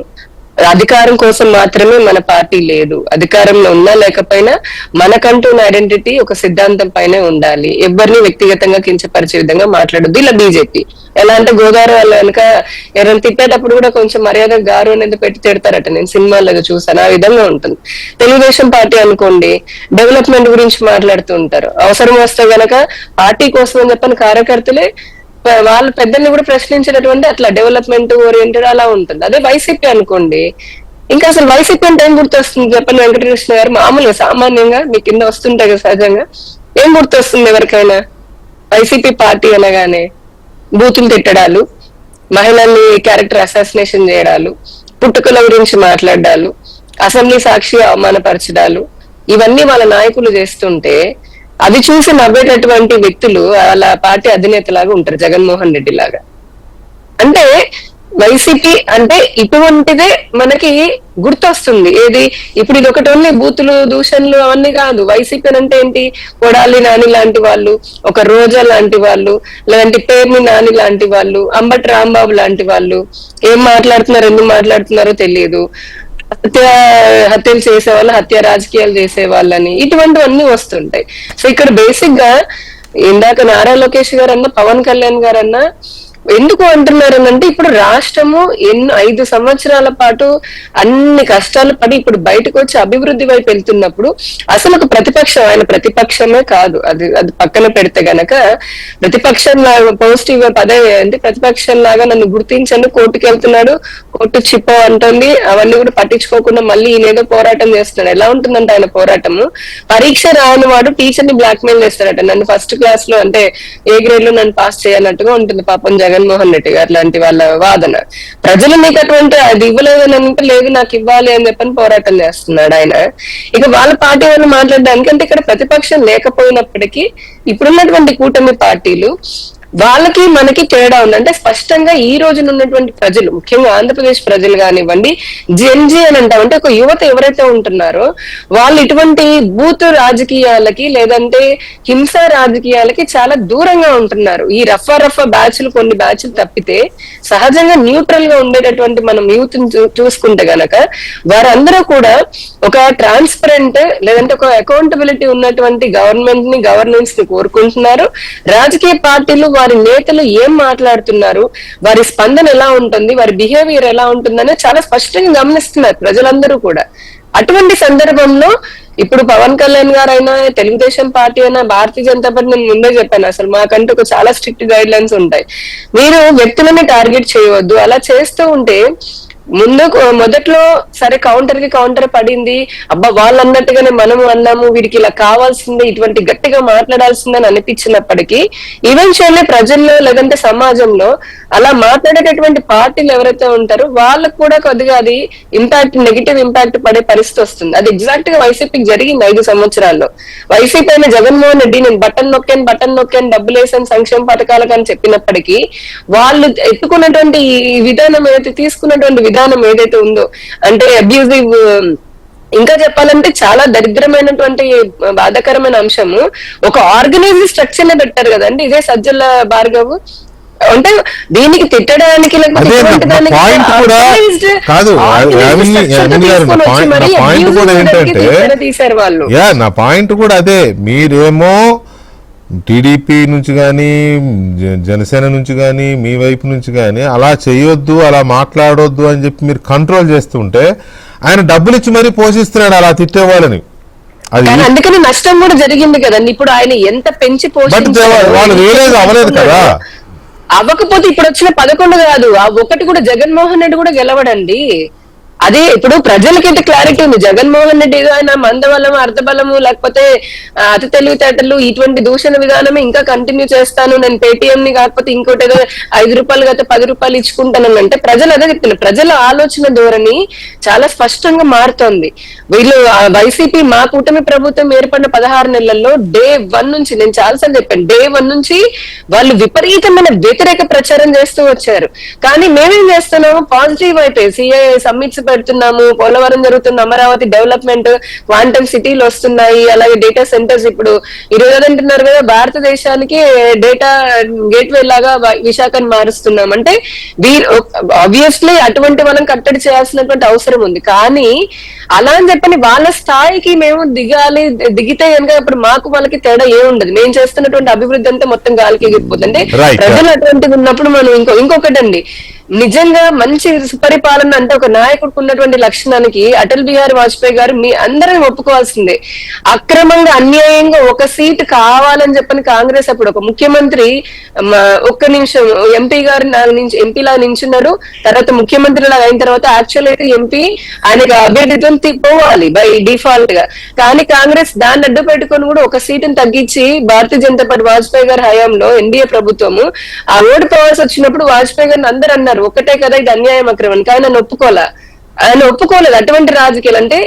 అధికారం కోసం మాత్రమే మన పార్టీ లేదు, అధికారంలో ఉన్నా లేకపోయినా మనకంటూ ఐడెంటిటీ ఒక సిద్ధాంతం పైనే ఉండాలి, ఎవరిని వ్యక్తిగతంగా కించపరిచే విధంగా మాట్లాడొద్దు. ఇలా బీజేపీ ఎలా అంటే గోదావరి వాళ్ళ వెనక ఎవరైనా తిట్టేటప్పుడు కూడా కొంచెం మర్యాద గారు అనేది పెట్టి తిడతారట, నేను సినిమాల్లో చూసాను, ఆ విధంగా ఉంటుంది. తెలుగుదేశం పార్టీ అనుకోండి, డెవలప్మెంట్ గురించి మాట్లాడుతూ ఉంటారు. అవసరం వస్తే గనక పార్టీ కోసం అని చెప్పని కార్యకర్తలే వాళ్ళ పెద్దల్ని కూడా ప్రశ్నించినటువంటి అట్లా డెవలప్మెంట్ ఓరియంటెడ్ అలా ఉంటుంది. అదే వైసీపీ అనుకోండి, ఇంకా అసలు వైసీపీ అంటే ఏం గుర్తొస్తుంది చెప్పండి వెంకటకృష్ణ గారు? మామూలుగా సామాన్యంగా మీ కింద వస్తుంటాయి కదా సహజంగా, ఏం గుర్తొస్తుంది ఎవరికైనా? వైసీపీ పార్టీ అనగానే బూతులు తిట్టడాలు, మహిళల్ని క్యారెక్టర్ అసాసినేషన్ చేయడాలు, పుట్టుకల గురించి మాట్లాడాలు, అసెంబ్లీ సాక్షి అవమానపరచడాలు, ఇవన్నీ వాళ్ళ నాయకులు చేస్తుంటే అది చూసి నవ్వేటటువంటి వ్యక్తులు వాళ్ళ పార్టీ అధినేతలాగా ఉంటారు, జగన్మోహన్ రెడ్డి లాగా. అంటే వైసీపీ అంటే ఇటువంటిదే మనకి గుర్తొస్తుంది. ఏది ఇప్పుడు ఇది ఒకటి ఓన్లీ బూతులు, దూషణలు అవన్నీ కాదు. వైసీపీ అంటే ఏంటి, కొడాలి నాని లాంటి వాళ్ళు, ఒక రోజా లాంటి వాళ్ళు, లేదంటే పేర్ని నాని లాంటి వాళ్ళు, అంబటి రాంబాబు లాంటి వాళ్ళు ఏం మాట్లాడుతున్నారు, ఎందుకు మాట్లాడుతున్నారో తెలియదు, హత్యలు చేసేవాళ్ళు, హత్య రాజకీయాలు చేసే వాళ్ళని, ఇటువంటివన్నీ వస్తుంటాయి. సో ఇక్కడ బేసిక్ గా ఇందాక నారా లోకేష్ గారన్నా, పవన్ కళ్యాణ్ గారన్నా ఎందుకు అంటున్నారనంటే, ఇప్పుడు రాష్ట్రము 5 సంవత్సరాల పాటు అన్ని కష్టాలు పడి ఇప్పుడు బయటకు వచ్చి అభివృద్ధి వైపు వెళ్తున్నప్పుడు అసలు ఒక ప్రతిపక్షం, ఆయన ప్రతిపక్షమే కాదు, అది పక్కన పెడితే గనక ప్రతిపక్షం లాగా పాజిటివ్ పదవి అంటే ప్రతిపక్షం లాగా నన్ను గుర్తించండి, కోర్టుకు వెళ్తున్నాడు, కోర్టు చిప్పో అంటుంది, అవన్నీ కూడా పట్టించుకోకుండా మళ్ళీ ఈయనేదో పోరాటం చేస్తున్నాడు. ఎలా ఉంటుందంటే ఆయన పోరాటము, పరీక్ష రాని వాడు టీచర్ ని బ్లాక్ మెయిల్ చేస్తాడట, నన్ను ఫస్ట్ క్లాస్ లో అంటే ఏ గ్రేడ్ లో నన్ను పాస్ చేయాలన్నట్టుగా ఉంటుంది పాపం జగన్మోహన్ రెడ్డి గారు లాంటి వాళ్ళ వాదన. ప్రజలు నీకు అటువంటి అది ఇవ్వలేదని అంటే, లేదు నాకు ఇవ్వాలి అని చెప్పని పోరాటం చేస్తున్నాడు ఆయన. ఇక వాళ్ళ పార్టీ వాళ్ళు మాట్లాడడానికి అంటే ఇక్కడ ప్రతిపక్షం లేకపోయినప్పటికీ ఇప్పుడున్నటువంటి కూటమి పార్టీలు వాళ్ళకి మనకి తేడా ఉంది. అంటే స్పష్టంగా ఈ రోజున ఉన్నటువంటి ప్రజలు, ముఖ్యంగా ఆంధ్రప్రదేశ్ ప్రజలు కానివ్వండి, జెన్జీ అని అంటాం, అంటే ఒక యువత ఎవరైతే ఉంటున్నారో వాళ్ళు ఇటువంటి బూత్ రాజకీయాలకి లేదంటే హింసా రాజకీయాలకి చాలా దూరంగా ఉంటున్నారు. ఈ రఫా బ్యాచ్లు, కొన్ని బ్యాచ్లు తప్పితే సహజంగా న్యూట్రల్ గా ఉండేటటువంటి మనం యూత్ చూసుకుంటే గనక వారందరూ కూడా ఒక ట్రాన్స్పరెంట్ లేదంటే ఒక అకౌంటబిలిటీ ఉన్నటువంటి గవర్నమెంట్ ని, గవర్నెన్స్ ని కోరుకుంటున్నారు. రాజకీయ పార్టీలు వారి నేతలు ఏం మాట్లాడుతున్నారు, వారి స్పందన ఎలా ఉంటుంది, వారి బిహేవియర్ ఎలా ఉంటుందని చాలా స్పష్టంగా గమనిస్తున్నారు ప్రజలందరూ కూడా. అటువంటి సందర్భంలో ఇప్పుడు పవన్ కళ్యాణ్ గారు అయినా, తెలుగుదేశం పార్టీ అయినా, భారతీయ జనతా పార్టీ, నేను ముందే చెప్పాను అసలు మాకంటూ ఒక చాలా స్ట్రిక్ట్ గైడ్ లైన్స్ ఉంటాయి. మీరు వ్యక్తులని టార్గెట్ చేయవద్దు. అలా చేస్తూ ఉంటే మొదట్లో సరే కౌంటర్ కి కౌంటర్ పడింది, అబ్బా వాళ్ళు అన్నట్టుగానే మనము అన్నాము, వీడికి ఇలా కావాల్సిందే, ఇటువంటి గట్టిగా మాట్లాడాల్సిందని అనిపించినప్పటికీ ఈవెన్చువల్లీ ప్రజల్లో లేదంటే సమాజంలో అలా మాట్లాడేటటువంటి పార్టీలు ఎవరైతే ఉంటారో వాళ్ళకు కూడా కొద్దిగా అది ఇంపాక్ట్, నెగిటివ్ ఇంపాక్ట్ పడే పరిస్థితి వస్తుంది. అది ఎగ్జాక్ట్ గా వైసీపీకి జరిగింది 5 సంవత్సరాల్లో. వైసీపీ అయిన జగన్మోహన్ రెడ్డి నేను బటన్ నొక్కాను డబ్బులు వేసాను సంక్షేమ పథకాలకు అని చెప్పినప్పటికీ వాళ్ళు ఎత్తుకున్నటువంటి ఈ విధానం ఏదైతే తీసుకున్నటువంటి విధానం ఏదైతే ఉందో అంటే అబ్యూజివ్, ఇంకా చెప్పాలంటే చాలా దరిద్రమైనటువంటి బాధాకరమైన అంశము. ఒక ఆర్గనైజ్డ్ స్ట్రక్చర్ నే పెట్టారు కదండి ఇదే సజ్జల భార్గవ్. అంటే దీనికి తిట్టడానికి తీశారు వాళ్ళు. నా పాయింట్ కూడా అదే. మీరేమో టీడీపీ నుంచి కానీ జనసేన నుంచి కానీ మీ వైపు నుంచి కానీ అలా చేయొద్దు, అలా మాట్లాడొద్దు అని చెప్పి మీరు కంట్రోల్ చేస్తుంటే ఆయన డబ్బులు ఇచ్చి మరీ పోషిస్తున్నాడు అలా తిట్టేవాళ్ళని. అది అందుకని నష్టం కూడా జరిగింది కదండి. ఇప్పుడు ఆయన ఎంత పెంచి వాళ్ళు రియలైజ్ అవ్వలేదు కదా. అవ్వకపోతే ఇప్పుడు వచ్చిన 11 కాదు, ఆ 1 కూడా జగన్మోహన్ రెడ్డి కూడా గెలవడండి. అదే ఇప్పుడు ప్రజలకైతే క్లారిటీ ఉంది. జగన్మోహన్ రెడ్డి ఏదో ఆయన మందబలము, అర్థబలము, లేకపోతే అతి తెలివితేటలు, ఇటువంటి దూషణ విధానమే ఇంకా కంటిన్యూ చేస్తాను, నేను పేటిఎం ని కాకపోతే ఇంకోటి ఏదో 5 రూపాయలు కాకపోతే 10 రూపాయలు ఇచ్చుకుంటాను అంటే ప్రజలు అదే చెప్తున్నారు. ప్రజల ఆలోచన ధోరణి చాలా స్పష్టంగా మారుతోంది. వీళ్ళు వైసీపీ మా కూటమి ప్రభుత్వం ఏర్పడిన 16 నెలల్లో డే 1 నుంచి, నేను చాలాసార్లు చెప్పాను, డే 1 నుంచి వాళ్ళు విపరీతమైన వ్యతిరేక ప్రచారం చేస్తూ వచ్చారు. కానీ మేమేం చేస్తున్నాము, పాజిటివ్ అయితే సిఐ సమ్మిట్స్ పెడుతున్నాము, పోలవరం జరుగుతుంది, అమరావతి డెవలప్మెంట్, క్వాంటమ్ సిటీలు వస్తున్నాయి, అలాగే డేటా సెంటర్స్. ఇప్పుడు ఈరోజు అంటున్నారు కదా భారతదేశానికి డేటా గేట్వే లాగా విశాఖను మారుస్తున్నాం అంటే ఆబ్వియస్లీ అటువంటి వాళ్ళని కట్టడి చేయాల్సినటువంటి అవసరం ఉంది. కానీ అలా అని చెప్పని వాళ్ళ స్థాయికి మేము దిగితే కనుక ఇప్పుడు మాకు వాళ్ళకి తేడా ఏముండదు. మేము చేస్తున్నటువంటి అభివృద్ధి అంతా మొత్తం గాలికి ఎగిరిపోతుంది. అంటే ప్రజలు అటువంటిది ఉన్నప్పుడు మనం ఇంకొకటండి, నిజంగా మంచి సుపరిపాలన అంటే ఒక నాయకుడికి ఉన్నటువంటి లక్షణానికి అటల్ బిహారీ వాజ్పేయి గారు మీ అందరం ఒప్పుకోవాల్సిందే. అక్రమంగా అన్యాయంగా ఒక సీట్ కావాలని చెప్పని కాంగ్రెస్ అప్పుడు ఒక ముఖ్యమంత్రి ఒక్క నిమిషం ఎంపీ గారు ఎంపీలా నించున్నారు, తర్వాత ముఖ్యమంత్రి లాగా అయిన తర్వాత యాక్చువల్ అయితే ఎంపీ ఆయనకు అభ్యర్థిత్వం పోవాలి బై డిఫాల్ట్ గా. కానీ కాంగ్రెస్ దాన్ని అడ్డు పెట్టుకొని కూడా ఒక సీటును తగ్గించి భారతీయ జనతా పార్టీ వాజ్పేయి గారి హయాంలో ఎన్డీఏ ప్రభుత్వము ఆ ఓడిపోవాల్సి వచ్చినప్పుడు వాజ్పేయి గారిని అందరూ అన్నారు ఒకటే కదా ఇది అన్యాయం అక్రమం, కానీ ఆయన ఒప్పుకోలేదు. అటువంటి రాజకీయాలు అంటే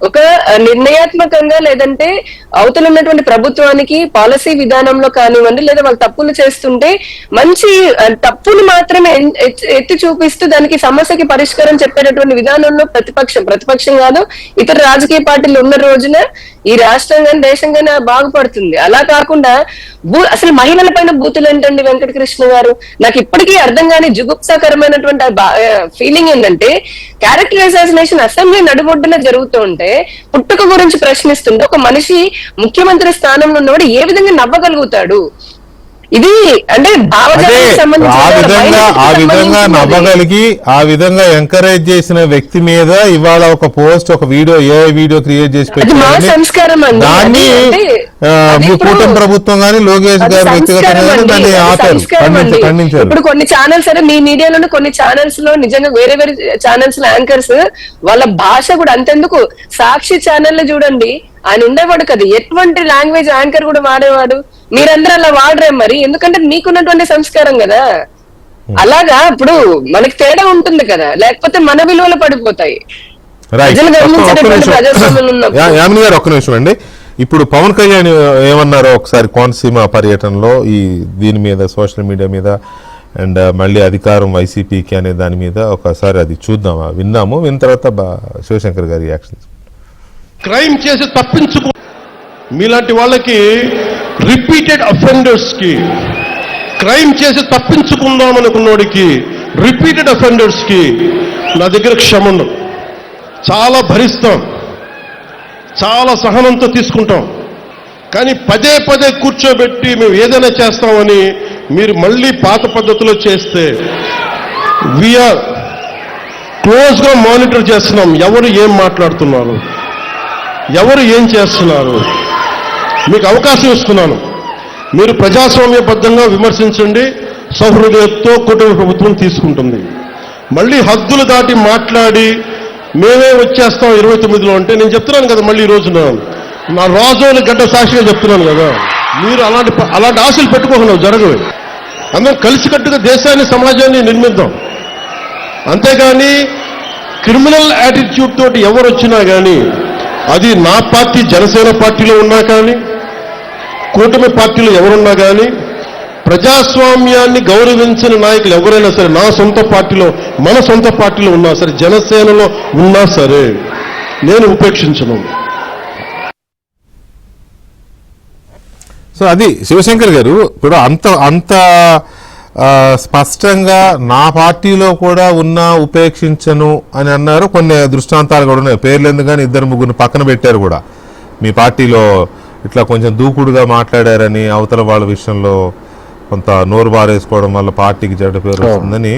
ఒక నిర్ణయాత్మకంగా లేదంటే అవతల ఉన్నటువంటి ప్రభుత్వానికి పాలసీ విధానంలో కానివ్వండి, లేదా వాళ్ళు తప్పులు చేస్తుంటే మంచి తప్పులు మాత్రమే ఎత్తి చూపిస్తూ దానికి సమస్యకి పరిష్కారం చెప్పేటటువంటి విధానంలో ప్రతిపక్షం కాదు ఇతర రాజకీయ పార్టీలు ఉన్న రోజున ఈ రాష్ట్రం కానీ దేశం కానీ బాగుపడుతుంది. అలా కాకుండా అసలు మహిళల పైన బూతులు ఏంటండి వెంకటకృష్ణ గారు, నాకు ఇప్పటికీ అర్థం కాని జుగుప్సాకరమైనటువంటి ఫీలింగ్ ఏంటంటే క్యారెక్టర్ అసాసినేషన్ అసెంబ్లీ నడుబొడ్డున జరుగుతూ ఉంటే పుట్టుక గురించి ప్రశ్నిస్తుంటే ఒక మనిషి ముఖ్యమంత్రి స్థానంలో ఉన్నవాడు ఏ విధంగా నవ్వగలుగుతాడు? ఇది అంటే ఆ విధంగా నవ్వగలిగి ఆ విధంగా ఎంకరేజ్ చేసిన వ్యక్తి మీద ఇవాళ ఒక పోస్ట్ ఒక వీడియో వీడియో క్రియేట్ చేసి దాన్ని కూటమి ప్రభుత్వం గానీ లోకేష్ గారు వ్యక్తిగతంగా దాన్ని ఆపారు, ఖండించారు. ఇప్పుడు కొన్ని ఛానల్స్ అంటే మీ మీడియాలోనే కొన్ని ఛానల్స్ లో నిజంగా వేరే వేరే ఛానల్స్ లో యాంకర్స్ వాళ్ళ భాష కూడా అంతెందుకు, సాక్షి ఛానల్ లో చూడండి ఆయన ఉండేవాడు కదా ఎటువంటి లాంగ్వేజ్ యాంకర్ కూడా వాడేవాడు. మీరందరూ అలా వాడరే మరి, ఎందుకంటే మీకున్నటువంటి సంస్కారం కదా. అలాగా ఇప్పుడు మనకి తేడా ఉంటుంది కదా, లేకపోతే మన విలువలు పడిపోతాయి. యామిని గారు ఒక్క నిమిషం అండి. ఇప్పుడు పవన్ కళ్యాణ్ ఏమన్నారో ఒకసారి కోనసీమ పర్యటనలో ఈ దీని మీద సోషల్ మీడియా మీద అండ్ మళ్ళీ అధికారం వైసీపీకి అనే దాని మీద ఒకసారి అది చూద్దామా, విన్నాము, విన్న తర్వాత శివశంకర్ గారి రియాక్షన్స్. క్రైమ్ చేసి తప్పించుకో మీలాంటి వాళ్ళకి రిపీటెడ్ అఫెండర్స్ కి క్రైమ్ చేసి తప్పించుకుందాం అనుకున్నోడికి రిపీటెడ్ అఫెండర్స్ కి నా దగ్గర క్షమ ఉండదు. చాలా భరిస్తాం, చాలా సహనంతో తీసుకుంటాం. కానీ పదే పదే కూర్చోబెట్టి మేము ఏదైనా చేస్తామని మీరు మళ్ళీ పాత పద్ధతిలో చేస్తే వీఆర్ క్లోజ్గా మానిటర్ చేస్తున్నాం. ఎవరు ఏం మాట్లాడుతున్నారు, ఎవరు ఏం చేస్తున్నారు, మీకు అవకాశం ఇస్తున్నాను. మీరు ప్రజాస్వామ్యబద్ధంగా విమర్శించండి, సౌహృదయంతో కూటమి ప్రభుత్వం తీసుకుంటుంది. మళ్ళీ హద్దులు దాటి మాట్లాడి మేమే వచ్చేస్తాం 29లో అంటే నేను చెప్తున్నాను కదా మళ్ళీ ఈ రోజున నా రాజోని గడ్డ సాక్షిగా చెప్తున్నాను కదా, మీరు అలాంటి ఆశలు పెట్టుకోకుండా జరగవు. అందరం కలిసికట్టుగా దేశాన్ని సమాజాన్ని నిర్మిద్దాం. అంతేగాని క్రిమినల్ యాటిట్యూడ్ తోటి ఎవరు వచ్చినా కానీ, అది నా పార్టీ జనసేన పార్టీలో ఉన్నా కానీ, కూటమి పార్టీలో ఎవరున్నా కానీ, ప్రజాస్వామ్యాన్ని గౌరవించిన నాయకులు ఎవరైనా సరే, నా సొంత పార్టీలో మన సొంత పార్టీలో ఉన్నా సరే, జనసేనలో ఉన్నా సరే నేను ఉపేక్షించను. సో అది శివశంకర్ గారు ఇప్పుడు అంత స్పష్టంగా నా పార్టీలో కూడా ఉన్నా ఉపేక్షించను అని అన్నారు. కొన్ని దృష్టాంతాలు కూడా ఉన్నాయి, పేర్లు ఎందుకు కానీ 2-3 పక్కన పెట్టారు కూడా. మీ పార్టీలో ఇట్లా కొంచెం దూకుడుగా మాట్లాడారని, అవతల వాళ్ళ విషయంలో కొంత నోరు బారేసుకోవడం వల్ల పార్టీకి చెడ్డ పేరు వస్తుందని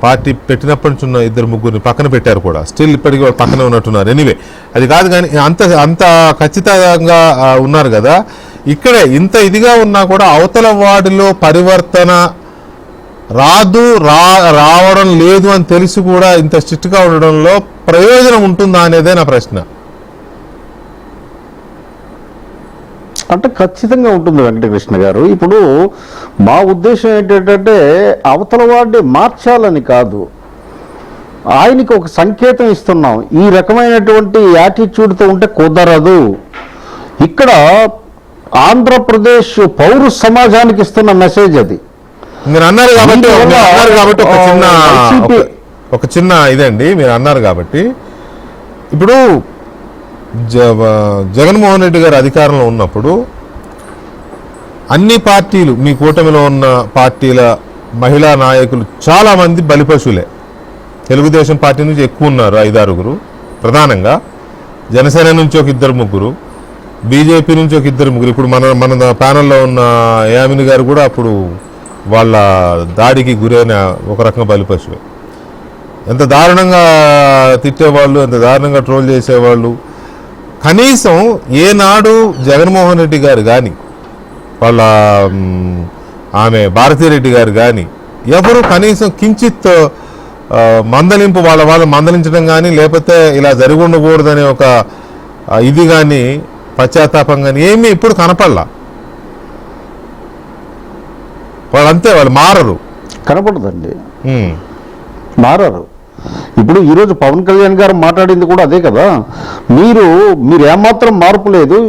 పార్టీ పెట్టినప్పటి నుంచి ఉన్న 2-3 పక్కన పెట్టారు కూడా. స్టిల్ ఇప్పటికీ వాళ్ళు పక్కనే ఉన్నట్టున్నారు. ఎనీవే అది కాదు కానీ అంత ఖచ్చితంగా ఉన్నారు కదా. ఇక్కడే ఇంత ఇదిగా ఉన్నా కూడా అవతల వాడిలో పరివర్తన రావడం లేదు అని తెలిసి కూడా ఇంత స్ట్రిక్ట్గా ఉండడంలో ప్రయోజనం ఉంటుందా అనేదే నా ప్రశ్న. అంటే ఖచ్చితంగా ఉంటుంది వెంకటకృష్ణ గారు. ఇప్పుడు మా ఉద్దేశం ఏంటంటే అవతల వాడిని మార్చాలని కాదు, ఆయనకి ఒక సంకేతం ఇస్తున్నాం. ఈ రకమైనటువంటి యాటిట్యూడ్తో ఉంటే కుదరదు. ఇక్కడ ఆంధ్రప్రదేశ్ పౌర సమాజానికి ఇస్తున్న మెసేజ్ అది. మీరు అన్నారు కాబట్టి ఒక చిన్న ఇదండి, మీరు అన్నారు కాబట్టి ఇప్పుడు జగన్మోహన్ రెడ్డి గారు అధికారంలో ఉన్నప్పుడు అన్ని పార్టీలు, మీ కూటమిలో ఉన్న పార్టీల మహిళా నాయకులు చాలా మంది బలిపశువులే. తెలుగుదేశం పార్టీ నుంచి ఎక్కువ ఉన్నారు, 5-6 ప్రధానంగా. జనసేన నుంచి ఒక 2-3, బీజేపీ నుంచి ఒక 2-3. ఇప్పుడు మన ప్యానల్లో ఉన్న యామిని గారు కూడా అప్పుడు వాళ్ళ దాడికి గురైన ఒక రకంగా బలిపశువే. ఎంత దారుణంగా తిట్టేవాళ్ళు, ఎంత దారుణంగా ట్రోల్ చేసేవాళ్ళు. కనీసం ఏనాడు జగన్మోహన్ రెడ్డి గారు కానీ, వాళ్ళ ఆమె భారతీరెడ్డి గారు కానీ ఎవరు కనీసం కించిత్ మందలింపు వాళ్ళు మందలించడం కానీ, లేకపోతే ఇలా జరిగి ఉండకూడదనే ఒక ఇది కానీ, పశ్చాత్తాపం కానీ ఏమీ ఇప్పుడు కనపడలా. వాళ్ళంతే, వాళ్ళు మారరు, కనపడదండి, మారరు. ఇప్పుడు ఈరోజు పవన్ కళ్యాణ్ గారు మాట్లాడింది కూడా అదే కదా. మీరు ఏమాత్రం మార్పు లేదు,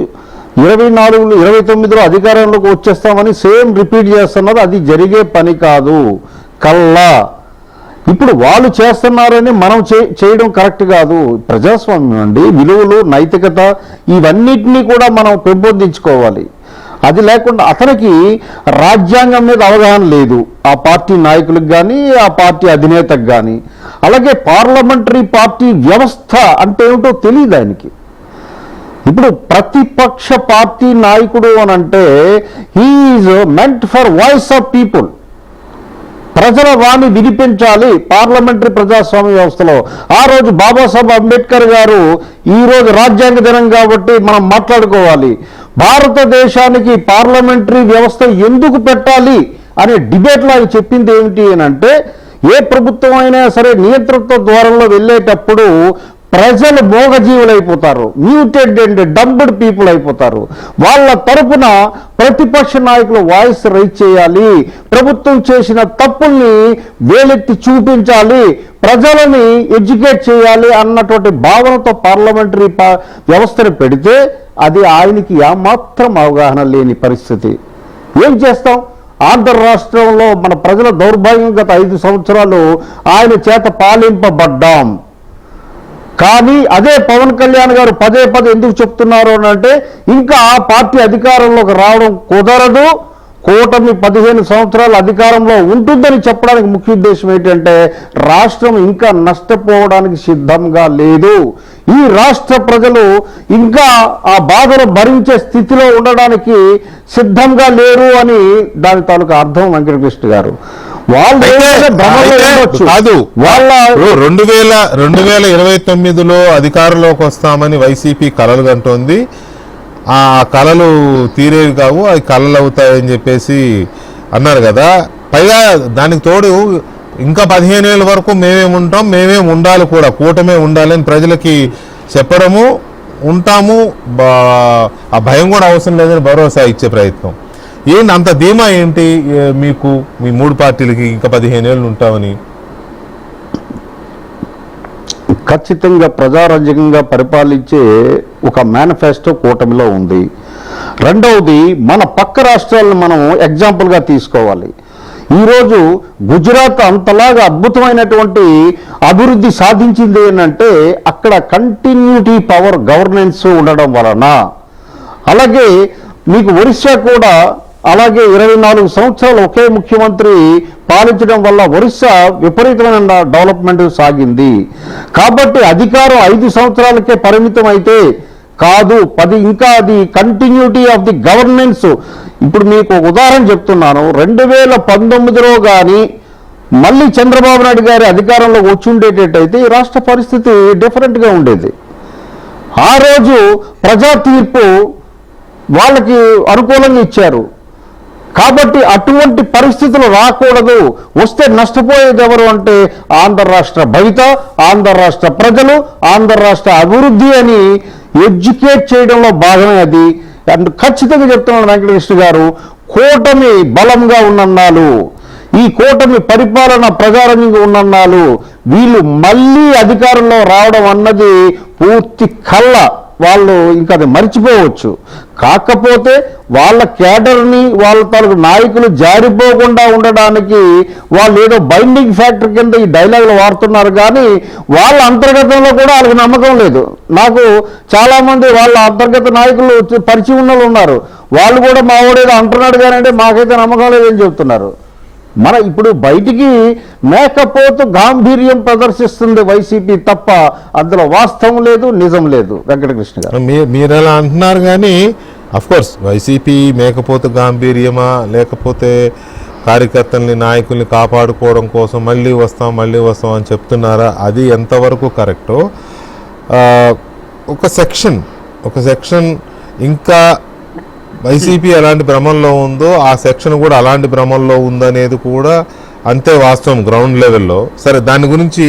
29లో అధికారంలోకి వచ్చేస్తామని సేమ్ రిపీట్ చేస్తున్నారు. అది జరిగే పని కాదు కల్లా. ఇప్పుడు వాళ్ళు చేస్తున్నారని మనం చేయడం కరెక్ట్ కాదు. ప్రజాస్వామ్యం అండి, విలువలు, నైతికత ఇవన్నిటినీ కూడా మనం పెంపొందించుకోవాలి. అది లేకుండా అతనికి రాజ్యాంగం మీద అవగాహన లేదు, ఆ పార్టీ నాయకులకు కానీ, ఆ పార్టీ అధినేతకు కానీ. అలాగే పార్లమెంటరీ పార్టీ వ్యవస్థ అంటే ఏమిటో తెలియదు ఆయనకి. ఇప్పుడు ప్రతిపక్ష పార్టీ నాయకుడు అని అంటే he is meant for voice of people. ప్రజల వాణి వినిపించాలి పార్లమెంటరీ ప్రజాస్వామ్య వ్యవస్థలో. ఆ రోజు బాబాసాహెబ్ అంబేద్కర్ గారు ఈ రోజు రాజ్యాంగ దినం కాబట్టి మనం మాట్లాడుకోవాలి. భారతదేశానికి పార్లమెంటరీ వ్యవస్థ ఎందుకు పెట్టాలి అనే డిబేట్లో ఆయన చెప్పింది ఏమిటి అని అంటే, ఏ ప్రభుత్వం అయినా సరే నియంతృత్వ ద్వారంలో వెళ్ళేటప్పుడు ప్రజలు మోగజీవులైపోతారు, మ్యూటెడ్ అండ్ డంబ్డ్ పీపుల్ అయిపోతారు. వాళ్ళ తరపున ప్రతిపక్ష నాయకులు వాయిస్ రైజ్ చేయాలి, ప్రభుత్వం చేసిన తప్పుల్ని వేలెత్తి చూపించాలి, ప్రజలని ఎడ్యుకేట్ చేయాలి అన్నటువంటి భావనతో పార్లమెంటరీ వ్యవస్థను పెడితే అది ఆయనకి ఏమాత్రం అవగాహన లేని పరిస్థితి. ఏం చేస్తాం? ఆంధ్ర రాష్ట్రంలో మన ప్రజల దౌర్భాగ్యం గత 5 సంవత్సరాలు ఆయన చేత పాలింపబడ్డాం. కానీ అదే పవన్ కళ్యాణ్ గారు పదే ఎందుకు చెప్తున్నారు అని అంటే, ఇంకా ఆ పార్టీ అధికారంలోకి రావడం కుదరదు, కూటమి 15 సంవత్సరాలు అధికారంలో ఉంటుందని చెప్పడానికి ముఖ్య ఉద్దేశం ఏంటంటే, రాష్ట్రం ఇంకా నష్టపోవడానికి సిద్ధంగా లేదు, ఈ రాష్ట్ర ప్రజలు ఇంకా ఆ బాధను భరించే స్థితిలో ఉండడానికి సిద్ధంగా లేరు అని దాని తాలూకు అర్థం వెంకటకృష్ణ గారు. వాళ్ళు కాదు, వాళ్ళ 2029లో అధికారంలోకి వస్తామని వైసీపీ కలలు కంటోంది. ఆ కళలు తీరేవి కావు, అవి కళలు అవుతాయని చెప్పేసి అన్నారు కదా. పైగా దానికి తోడు ఇంకా 15 ఏళ్ళ వరకు మేమే ఉంటాం, మేమే ఉండాలి కూడా, కూటమే ఉండాలి అని ప్రజలకి చెప్పడము, ఉంటాము, ఆ భయం కూడా అవసరం లేదని భరోసా ఇచ్చే ప్రయత్నం. ఏంటి అంత ధీమా ఏంటి మీకు, మీ 3 పార్టీలకి ఇంకా 15 ఏళ్ళు ఉంటామని? ఖచ్చితంగా ప్రజారాజ్యంగా పరిపాలించే ఒక మేనిఫెస్టో కూటమిలో ఉంది. రెండవది, మన పక్క రాష్ట్రాలను మనం ఎగ్జాంపుల్గా తీసుకోవాలి. ఈరోజు గుజరాత్ అంతలాగా అద్భుతమైనటువంటి అభివృద్ధి సాధించింది ఏంటంటే అక్కడ కంటిన్యూటీ పవర్ గవర్నెన్స్ ఉండడం వలన. అలాగే మీకు ఒరిస్సా కూడా అలాగే 24 సంవత్సరాలు ఒకే ముఖ్యమంత్రి పాలించడం వల్ల ఒరిస్సా విపరీతమైన డెవలప్మెంట్ సాగింది. కాబట్టి అధికారం 5 సంవత్సరాలకే పరిమితం అయితే కాదు, 10 ఇంకా అది కంటిన్యూటీ ఆఫ్ ది గవర్నెన్స్. ఇప్పుడు మీకు ఉదాహరణ చెప్తున్నాను, 2019లో కానీ మళ్ళీ చంద్రబాబు నాయుడు గారి అధికారంలో వచ్చి ఉండేటట్టయితే ఈ రాష్ట్ర పరిస్థితి డిఫరెంట్గా ఉండేది. ఆ రోజు ప్రజా తీర్పు వాళ్ళకి అనుకూలంగా ఇచ్చారు. కాబట్టి అటువంటి పరిస్థితులు రాకూడదు. వస్తే నష్టపోయేది ఎవరు అంటే ఆంధ్ర రాష్ట్ర భవిత, ఆంధ్ర రాష్ట్ర ప్రజలు, ఆంధ్ర రాష్ట్ర అభివృద్ధి అని ఎడ్యుకేట్ చేయడంలో భాగమే అది. అండ్ ఖచ్చితంగా చెప్తున్నాను వెంకటకృష్ణ గారు, కూటమి బలంగా ఉన్నన్నాళ్ళు, ఈ కూటమి పరిపాలన ప్రజారంగంగా ఉన్నన్నాళ్ళు వీళ్ళు మళ్ళీ అధికారంలో రావడం అన్నది పూర్తి కళ్ళ. వాళ్ళు ఇంకా అది మర్చిపోవచ్చు. కాకపోతే వాళ్ళ కేడర్ని, వాళ్ళ తాలూకు నాయకులు జారిపోకుండా ఉండడానికి వాళ్ళు ఏదో బైండింగ్ ఫ్యాక్టర్ కింద ఈ డైలాగులు వాడుతున్నారు. కానీ వాళ్ళ అంతర్గతంలో కూడా వాళ్ళకి నమ్మకం లేదు. నాకు చాలామంది వాళ్ళ అంతర్గత నాయకులు పరిచయం ఉన్న వాళ్ళు ఉన్నారు. వాళ్ళు కూడా మా వాడేదో అంటున్నాడు కానీ అంటే మాకైతే నమ్మకం లేదని చెప్తున్నారు. మన ఇప్పుడు బయటికి మేకపోతు గాంభీర్యం ప్రదర్శిస్తుంది వైసీపీ తప్ప అందులో వాస్తవం లేదు, నిజం లేదు. వెంకటకృష్ణ గారు మీరు అలా అంటున్నారు కానీ అఫ్కోర్స్ వైసీపీ మేకపోతు గాంభీర్యమా, లేకపోతే కార్యకర్తల్ని నాయకుల్ని కాపాడుకోవడం కోసం మళ్ళీ వస్తాం అని చెప్తున్నారా, అది ఎంతవరకు కరెక్టో. ఒక సెక్షన్ ఇంకా వైసీపీ ఎలాంటి భ్రమంలో ఉందో ఆ సెక్షన్ కూడా అలాంటి భ్రమంలో ఉందనేది కూడా అంతే వాస్తవం గ్రౌండ్ లెవెల్లో. సరే, దాని గురించి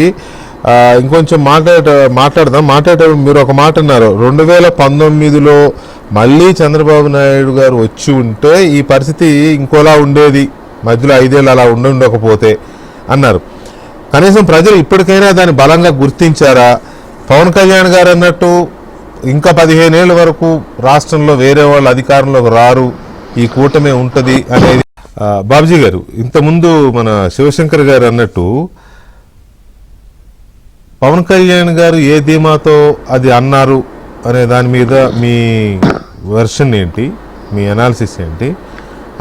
ఇంకొంచెం మాట్లాడేటప్పుడు మీరు ఒక మాట అన్నారు, 2019లో మళ్ళీ చంద్రబాబు నాయుడు గారు వచ్చి ఉంటే ఈ పరిస్థితి ఇంకోలా ఉండేది, మధ్యలో 5 ఏళ్ళు అలా ఉండకపోతే అన్నారు. కనీసం ప్రజలు ఇప్పటికైనా దాన్ని బలంగా గుర్తించారా? పవన్ కళ్యాణ్ గారు అన్నట్టు ఇంకా 15 ఏళ్ళ వరకు రాష్ట్రంలో వేరే వాళ్ళు అధికారంలోకి రారు, ఈ కూటమి ఉంటుంది అనేది. బాబుజీ గారు, ఇంతకుముందు మన శివశంకర్ గారు అన్నట్టు పవన్ కళ్యాణ్ గారు ఏ ధీమాతో అది అన్నారు అనే దాని మీద మీ వెర్షన్ ఏంటి, మీ అనాలిసిస్ ఏంటి?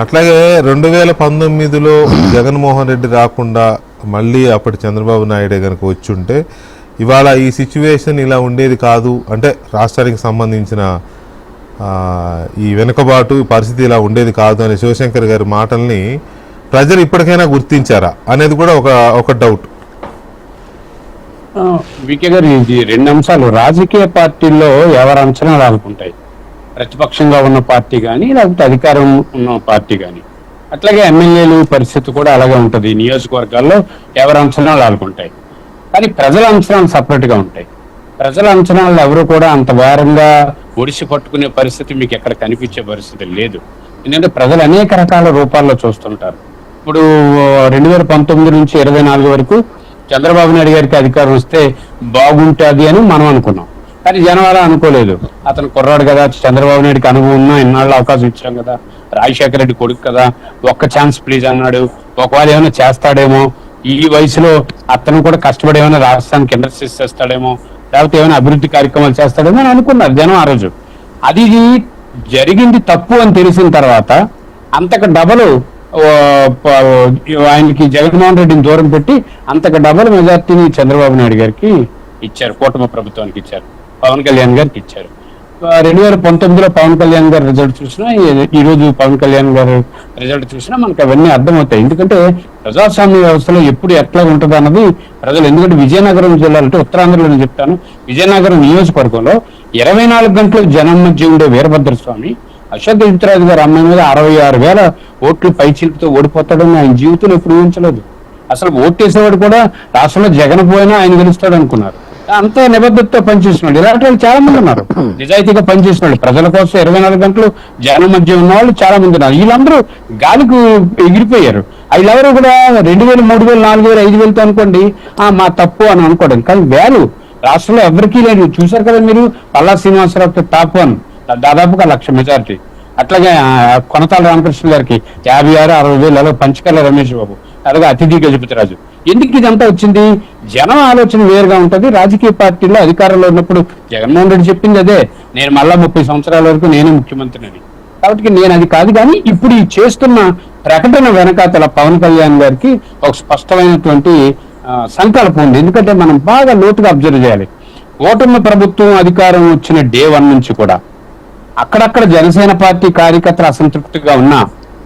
అట్లాగే 2019లో జగన్మోహన్ రెడ్డి రాకుండా మళ్ళీ అప్పటి చంద్రబాబు నాయుడే కనుక వచ్చి ఉంటే ఇవాళ ఈ సిచ్యువేషన్ ఇలా ఉండేది కాదు, అంటే రాష్ట్రానికి సంబంధించిన ఈ వెనుకబాటు పరిస్థితి ఇలా ఉండేది కాదు అనే శివశంకర్ గారి మాటల్ని ప్రజలు ఇప్పటికైనా గుర్తించారా అనేది కూడా ఒక డౌట్. వికే గారు, ఇది 2 అంశాలు. రాజకీయ పార్టీల్లో ఎవరి అంచనాలు ఆడుకుంటాయి, ప్రతిపక్షంగా ఉన్న పార్టీ కానీ లేకపోతే అధికారం ఉన్న పార్టీ కానీ. అట్లాగే ఎమ్మెల్యేలు పరిస్థితి కూడా అలాగే ఉంటుంది. నియోజకవర్గాల్లో ఎవరి అంచనాలు ఆడుకుంటాయి, కానీ ప్రజల అంచనాలు సపరేట్గా ఉంటాయి. ప్రజల అంచనాలు ఎవరు కూడా అంత వేరంగా ఒడిసి పట్టుకునే పరిస్థితి మీకు ఎక్కడ కనిపించే పరిస్థితి లేదు. ఎందుకంటే ప్రజలు అనేక రకాల రూపాల్లో చూస్తుంటారు. ఇప్పుడు 2019 నుంచి 24 వరకు చంద్రబాబు నాయుడు గారికి అధికారం వస్తే బాగుంటుంది అని మనం అనుకున్నాం, కానీ జనవాళ్ళ అనుకోలేదు. అతను కుర్రాడు కదా, చంద్రబాబు నాయుడికి అనుభవం ఉన్నా ఇన్నాళ్ళు అవకాశం ఇచ్చాం కదా, రాజశేఖర రెడ్డి కొడుకు కదా, ఒక్క ఛాన్స్ ప్లీజ్ అన్నాడు. ఒకవేళ ఏమైనా చేస్తాడేమో, ఈ వయసులో అతను కూడా కష్టపడి ఏమైనా రాష్ట్రానికి ఇండస్ట్రీస్ చేస్తాడేమో, లేకపోతే ఏమైనా అభివృద్ధి కార్యక్రమాలు చేస్తాడేమో అని అనుకున్నారు జనం ఆ రోజు. అది జరిగింది తప్పు అని తెలిసిన తర్వాత అంతకు డబలు ఆయనకి జగన్మోహన్ రెడ్డిని దూరం పెట్టి అంతకు డబల్ మెజార్టీని చంద్రబాబు నాయుడు గారికి ఇచ్చారు, కూటమి ప్రభుత్వానికి ఇచ్చారు, పవన్ కళ్యాణ్ గారికి ఇచ్చారు. 2019లో పవన్ కళ్యాణ్ గారి రిజల్ట్ చూసినా, ఈ రోజు పవన్ కళ్యాణ్ గారి రిజల్ట్ చూసినా మనకు అవన్నీ అర్థమవుతాయి. ఎందుకంటే ప్రజాస్వామ్య వ్యవస్థలో ఎప్పుడు ఎట్లా ఉంటుంది అన్నది ప్రజలు. ఎందుకంటే విజయనగరం జిల్లాలో, అంటే ఉత్తరాంధ్రలో నేను చెప్తాను, విజయనగరం నియోజకవర్గంలో 24 గంటలు జనం మధ్య ఉండే వీరభద్రస్వామి అశోక్ గజపతిరాజు గారి అమ్మాయి మీద 66,000 ఓట్లు పై చిలుపుతో ఓడిపోతాడని ఆయన జీవితంలో ఎప్పుడు ఊహించలేదు. అసలు ఓటేసేవాడు కూడా రాష్ట్రంలో జగన్ పోయినా ఆయన గెలుస్తాడు అనుకున్నారు. అంత నిబద్ధతతో పనిచేస్తున్నాడు. ఇలాంటి వాళ్ళు చాలా మంది ఉన్నారు, నిజాయితీగా పనిచేసిన వాళ్ళు, ప్రజల కోసం 24 గంటలు జనం మధ్య ఉన్న వాళ్ళు చాలా మంది ఉన్నారు. వీళ్ళందరూ గాలికి ఎగిరిపోయారు. వీళ్ళెవరూ కూడా 2000, 3000, 4000, 5000తో అనుకోండి మా తప్పు అని అనుకోవడం కానీ వేలు రాష్ట్రంలో ఎవరికీ లేదు. చూశారు కదా మీరు, పల్లా శ్రీనివాసరావు టాప్ 1 దాదాపుగా 1,00,000 మెజారిటీ. అట్లాగే కొనతాల రామకృష్ణ గారికి 56, 60,000, అలాగే పంచకర్ల రమేష్ బాబు, అలాగే అతిథి గజపతిరాజు. ఎందుకు ఇదంతా వచ్చింది? జనం ఆలోచన వేరుగా ఉంటుంది. రాజకీయ పార్టీల్లో అధికారంలో ఉన్నప్పుడు జగన్మోహన్ రెడ్డి చెప్పింది అదే, నేను మళ్ళా 30 సంవత్సరాల వరకు నేనే ముఖ్యమంత్రిని. కాబట్టి నేను అది కాదు. కానీ ఇప్పుడు ఈ చేస్తున్న ప్రకటన వెనకాతల పవన్ కళ్యాణ్ గారికి ఒక స్పష్టమైనటువంటి సంకల్పం ఉంది. ఎందుకంటే మనం బాగా లోతుగా అబ్జర్వ్ చేయాలి. ఓటమి ప్రభుత్వం అధికారం వచ్చిన డే 1 నుంచి కూడా అక్కడక్కడ జనసేన పార్టీ కార్యకర్తలు అసంతృప్తిగా ఉన్నా,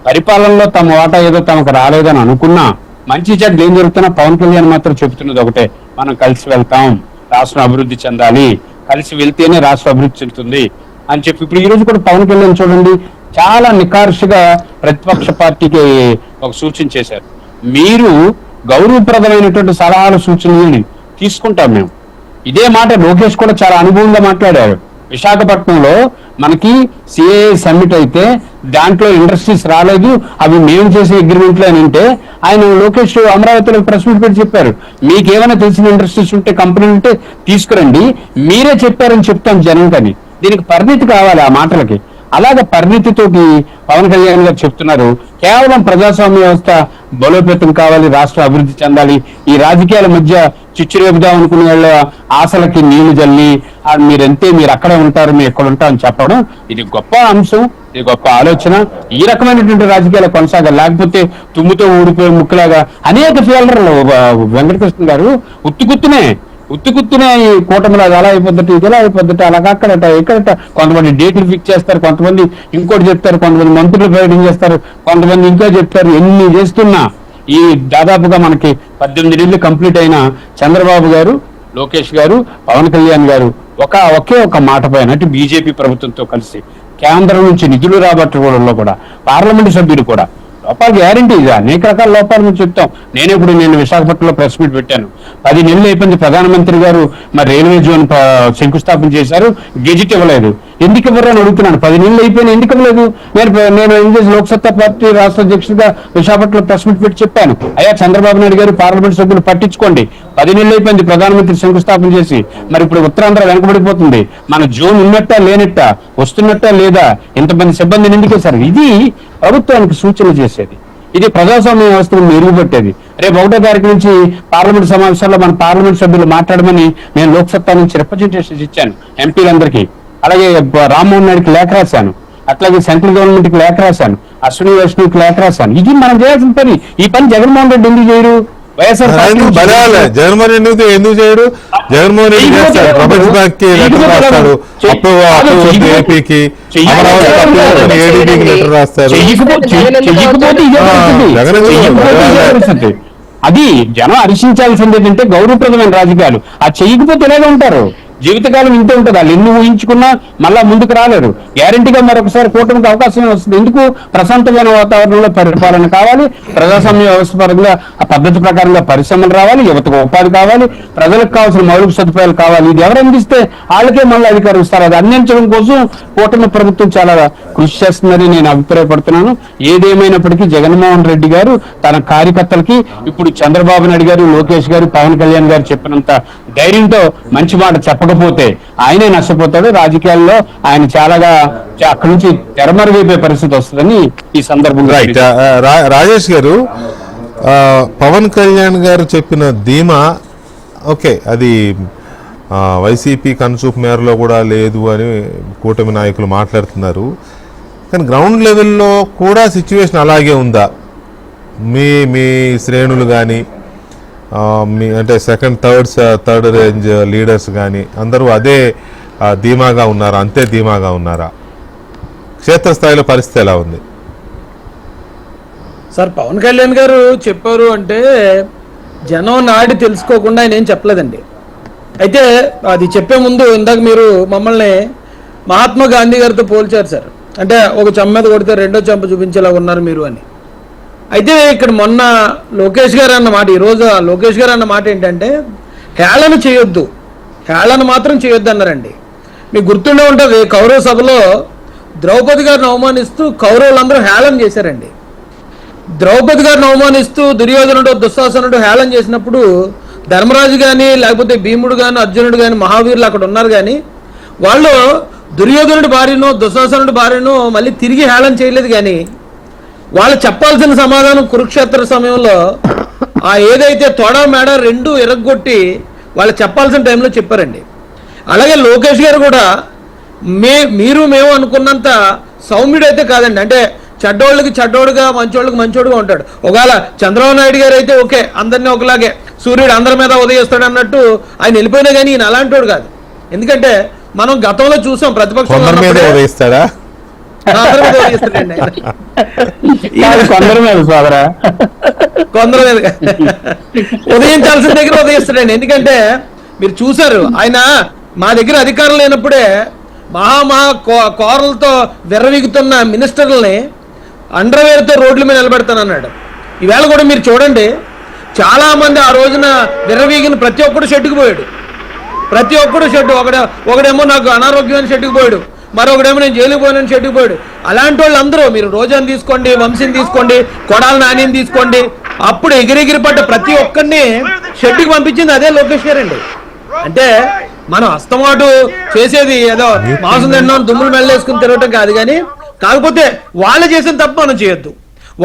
పరిపాలనలో తమ వాటా ఏదో తమకు రాలేదని అనుకున్నా, మంచి చెడ్డలు ఏం జరుగుతున్నా పవన్ కళ్యాణ్ మాత్రం చెబుతున్నది ఒకటే, మనం కలిసి వెళ్తాం, రాష్ట్రం అభివృద్ధి చెందాలి, కలిసి వెళ్తేనే రాష్ట్రం అభివృద్ధి చెందుతుంది అని చెప్పి ఇప్పుడు ఈ రోజు కూడా పవన్ కళ్యాణ్ చూడండి చాలా నిఖార్షుగా ప్రతిపక్ష పార్టీకి ఒక సూచన చేశారు. మీరు గౌరవప్రదమైనటువంటి సలహాలు సూచనలు తీసుకుంటాం మేము. ఇదే మాట లోకేష్ కూడా చాలా అనుభవంగా మాట్లాడారు. విశాఖపట్నంలో మనకి సిఏ సమ్మిట్ అయితే దాంట్లో ఇండస్ట్రీస్ రాలేదు, అవి మేము చేసే అగ్రిమెంట్లు అని అంటే ఆయన లోకేష్ అమరావతిలో ప్రెస్ మీట్ పెట్టి చెప్పారు, మీకేమైనా తెలిసిన ఇండస్ట్రీస్ ఉంటే కంపెనీలు ఉంటే తీసుకురండి, మీరే చెప్పారని చెప్తాం జనం. కానీ దీనికి పరిణితి కావాలి ఆ మాటలకి. అలాగే పరిణితితోటి పవన్ కళ్యాణ్ గారు చెప్తున్నారు, కేవలం ప్రజాస్వామ్య వ్యవస్థ బలోపేతం కావాలి, రాష్ట్రం అభివృద్ధి చెందాలి, ఈ రాజకీయాల మధ్య చిచ్చు రేపుదాం అనుకునే వాళ్ళ ఆశలకి నీళ్లు జల్లి మీరంతే, మీరు అక్కడే ఉంటారు, మీరు ఎక్కడ ఉంటారని చెప్పడం ఇది గొప్ప అంశం, ఇది గొప్ప ఆలోచన. ఈ రకమైనటువంటి రాజకీయాలు కొనసాగాలి. లేకపోతే తుమ్ముతో ఊడిపోయే ముక్కులాగా అనేక ఫీల్డర్లు వెంకటకృష్ణ గారు ఉత్తుకుత్తునే ఈ కూటమిలో అది అలా అయిపోద్దట, ఇది ఎలా అయిపోద్దట, అలాగ అక్కడట ఇక్కడట, కొంతమంది డేట్లు ఫిక్స్ చేస్తారు, కొంతమంది ఇంకోటి చెప్తారు, కొంతమంది మంత్రులు ప్రకటన చేస్తారు, కొంతమంది ఇంకా చెప్తారు. ఎన్ని చేస్తున్నా ఈ దాదాపుగా మనకి 18 ఏళ్ళు కంప్లీట్ అయిన చంద్రబాబు గారు, లోకేష్ గారు, పవన్ కళ్యాణ్ గారు ఒకే ఒక మాట పైన అంటే బీజేపీ ప్రభుత్వంతో కలిసి కేంద్రం నుంచి నిధులు రాబట్టుకోవడంలో కూడా పార్లమెంటు సభ్యులు కూడా లోపాలు గ్యారంటీ, ఇది అనేక రకాల లోపాలు మేము చెప్తాం. నేను విశాఖపట్నంలో ప్రెస్ మీట్ పెట్టాను. 10 నెలలు అయిపోయింది, ప్రధానమంత్రి గారు మరి రైల్వే జోన్ శంకుస్థాపన చేశారు, గెజిట్ ఇవ్వలేదు. ఎందుకు ఇవ్వరు అని అడుగుతున్నాను. 10 నెలలు అయిపోయినా ఎందుకు ఇవ్వలేదు? నేను లోక్సత్తా పార్టీ రాష్ట్ర అధ్యక్షుడిగా విశాఖపట్నంలో ప్రెస్ మీట్ పెట్టి చెప్పాను, అయ్యా చంద్రబాబు నాయుడు గారు పార్లమెంట్ సభ్యులు పట్టించుకోండి, 10 నెలలు అయిపోయింది ప్రధానమంత్రి శంకుస్థాపన చేసి, మరి ఇప్పుడు ఉత్తరాంధ్ర వెనకబడిపోతుంది, మన జోన్ ఉన్నట్టా లేనట్టా, వస్తున్నట్టా లేదా, ఇంతమంది సిబ్బందిని ఎందుకు వేశారు? ఇది ప్రభుత్వానికి సూచన చేసేది, ఇది ప్రజాస్వామ్య వ్యవస్థను మెరుగుపట్టేది. రేపు 1వ తారీఖు నుంచి పార్లమెంట్ సమావేశాల్లో మన పార్లమెంట్ సభ్యులు మాట్లాడమని నేను లోక్సత్తా నుంచి రిప్రజెంటేషన్స్ ఇచ్చాను ఎంపీలందరికీ. అలాగే రామ్మోహన్ నాయుడుకి లేఖ రాశాను, అట్లాగే సెంట్రల్ గవర్నమెంట్ కి లేఖ రాశాను, అశ్విని వైష్ణవ్కి లేఖ రాశాను. ఇది మనం చేయాల్సిన పని. ఈ పని జగన్మోహన్ రెడ్డి ఎందుకు చేయరు? వైఎస్ఆర్ జగన్మోహన్ రెడ్డి ఎందుకు చేయడు? జగన్మోహన్ రెడ్డి చేస్తాడు, ప్రపంచ బ్యాంక్ కి లెటర్ రాస్తాడు, ఏపీకి, ఏడీబీకి లెటర్ రాస్తారు. అది జనం హర్షించాల్సింది ఏంటంటే గౌరవప్రదమైన రాజకీయాలు. ఆ చెయ్యకపోతే ఎలాగే ఉంటారు? జీవితకాలం ఇంతే ఉంటుంది. వాళ్ళు ఎన్ని ఊహించుకున్నా మళ్ళా ముందుకు రాలేరు. గ్యారంటీగా మరొకసారి కూటమికి అవకాశం వస్తుంది. ఎందుకు? ప్రశాంతమైన వాతావరణంలో పరిపాలన కావాలి, ప్రజాస్వామ్య వ్యవస్థ పరంగా ఆ పద్ధతి ప్రకారంగా పరిశ్రమలు రావాలి, యువతకు ఉపాధి కావాలి, ప్రజలకు కావాల్సిన మౌలిక సదుపాయాలు కావాలి. ఇది ఎవరు అందిస్తే వాళ్ళకే మళ్ళీ అధికారం ఇస్తారు. అది అందించడం కోసం కూటమి ప్రభుత్వం చాలా కృషి చేస్తుందని నేను అభిప్రాయపడుతున్నాను. ఏదేమైనప్పటికీ జగన్మోహన్ రెడ్డి గారు తన కార్యకర్తలకి ఇప్పుడు చంద్రబాబు నాయుడు గారు, లోకేష్ గారు, పవన్ కళ్యాణ్ గారు చెప్పినంత ధైర్యంతో మంచి మాట చెప్పకపోతే ఆయనే నష్టపోతాడు. రాజకీయాల్లో ఆయన చాలాగా అక్కడి నుంచి తెరమరుగైపోయే పరిస్థితి వస్తుందని ఈ సందర్భంగా. రాజేష్ గారు, పవన్ కళ్యాణ్ గారు చెప్పిన ధీమా ఓకే, అది వైసీపీ కనుచూపు మేరలో కూడా లేదు అని కూటమి నాయకులు మాట్లాడుతున్నారు. కానీ గ్రౌండ్ లెవెల్లో కూడా సిచ్యువేషన్ అలాగే ఉందా? మీ శ్రేణులు కానీ మీ అంటే సెకండ్ థర్డ్ రేంజ్ లీడర్స్ కానీ అందరూ అదే ధీమాగా ఉన్నారా? అంతే ధీమాగా ఉన్నారా? క్షేత్రస్థాయిలో పరిస్థితి ఎలా ఉంది? సార్, పవన్ కళ్యాణ్ గారు చెప్పారు అంటే జనం నాడి తెలుసుకోకుండా ఆయన ఏం చెప్పలేదండి. అయితే అది చెప్పే ముందు ఇందాక మీరు మమ్మల్ని మహాత్మా గాంధీ గారితో పోల్చారు సార్. అంటే ఒక చెంప మీద కొడితే రెండో చెంప చూపించేలా ఉన్నారు మీరు అని. అయితే ఇక్కడ మొన్న లోకేష్ గారు అన్న మాట, ఈరోజు లోకేష్ గారు అన్న మాట ఏంటంటే హేళన చేయొద్దు, హేళన మాత్రం చేయొద్దు అన్నారండి. మీకు గుర్తుండే ఉంటుంది, కౌరవ సభలో ద్రౌపది గారిని అవమానిస్తూ కౌరవులందరూ హేళన చేశారండి. ద్రౌపది గారిని అవమానిస్తూ దుర్యోధనుడు దుశ్శాసనుడు హేళన చేసినప్పుడు ధర్మరాజు కానీ లేకపోతే భీముడు కానీ అర్జునుడు కానీ మహావీరులు అక్కడ ఉన్నారు, కానీ వాళ్ళు దుర్యోధనుడి భార్యను దుశ్శాసనుడి భార్యను మళ్ళీ తిరిగి హేళన చేయలేదు. కానీ వాళ్ళు చెప్పాల్సిన సమాధానం కురుక్షేత్ర సమయంలో ఆ ఏదైతే తొడ మేడ రెండు ఎరగొట్టి వాళ్ళు చెప్పాల్సిన టైంలో చెప్పారండి. అలాగే లోకేష్ గారు కూడా మీరు మేము అనుకున్నంత సౌమ్యుడైతే కాదండి. అంటే చెడ్డోళ్ళకి చెడ్డోడుగా మంచోళ్ళకి మంచోడుగా ఉంటాడు. ఒకవేళ చంద్రబాబు నాయుడు గారు అయితే ఓకే, అందరినీ ఒకలాగే సూర్యుడు అందరి మీద ఉదయిస్తాడు అన్నట్టు ఆయన వెళ్ళిపోయినా కానీ ఈయన అలాంటోడు కాదు. ఎందుకంటే మనం గతంలో చూసాం ప్రతిపక్షంలో కొందరి మీద ఉదయిస్తాడా? అందరి మీద ఉదయిస్తాడండి ఆయన. కొందరి మీద సోదరా, కొందరు మీద ఉదయించాల్సిన దగ్గర ఉదయిస్తాడండి. ఎందుకంటే మీరు చూసారు, ఆయన మా దగ్గర అధికారం లేనప్పుడే కోరలతో విర్రవీగుతున్న మినిస్టర్లని అండర్వేర్తో రోడ్ల మీద నిలబెడతానన్నాడు. ఈవేళ కూడా మీరు చూడండి, చాలా మంది ఆ రోజున విర్రవీగిన ప్రతి ఒక్కడు షెడ్డుకు పోయాడు. ప్రతి ఒక్కడు షెడ్డు, ఒకడేమో నాకు అనారోగ్యమైన షెడ్డుకు పోయాడు, మరొకడేమో నేను జైలుకు పోయిన షెడ్డుకు పోయాడు. అలాంటి వాళ్ళు అందరూ, మీరు రోజాని తీసుకోండి, వంశీని తీసుకోండి, కొడాల నానిని తీసుకోండి, అప్పుడు ఎగిరెగిరి పడ్డ ప్రతి ఒక్కరిని షెడ్డుకి పంపించింది అదే లోకేష్ గారండి. అంటే మనం అస్తమాటు చేసేది ఏదో మాంసం తిన్నాం దుమ్ములు మెళ్ళేసుకుని తిరగటం కాదు, కానీ కాకపోతే వాళ్ళు చేసిన తప్పు మనం చేయొద్దు.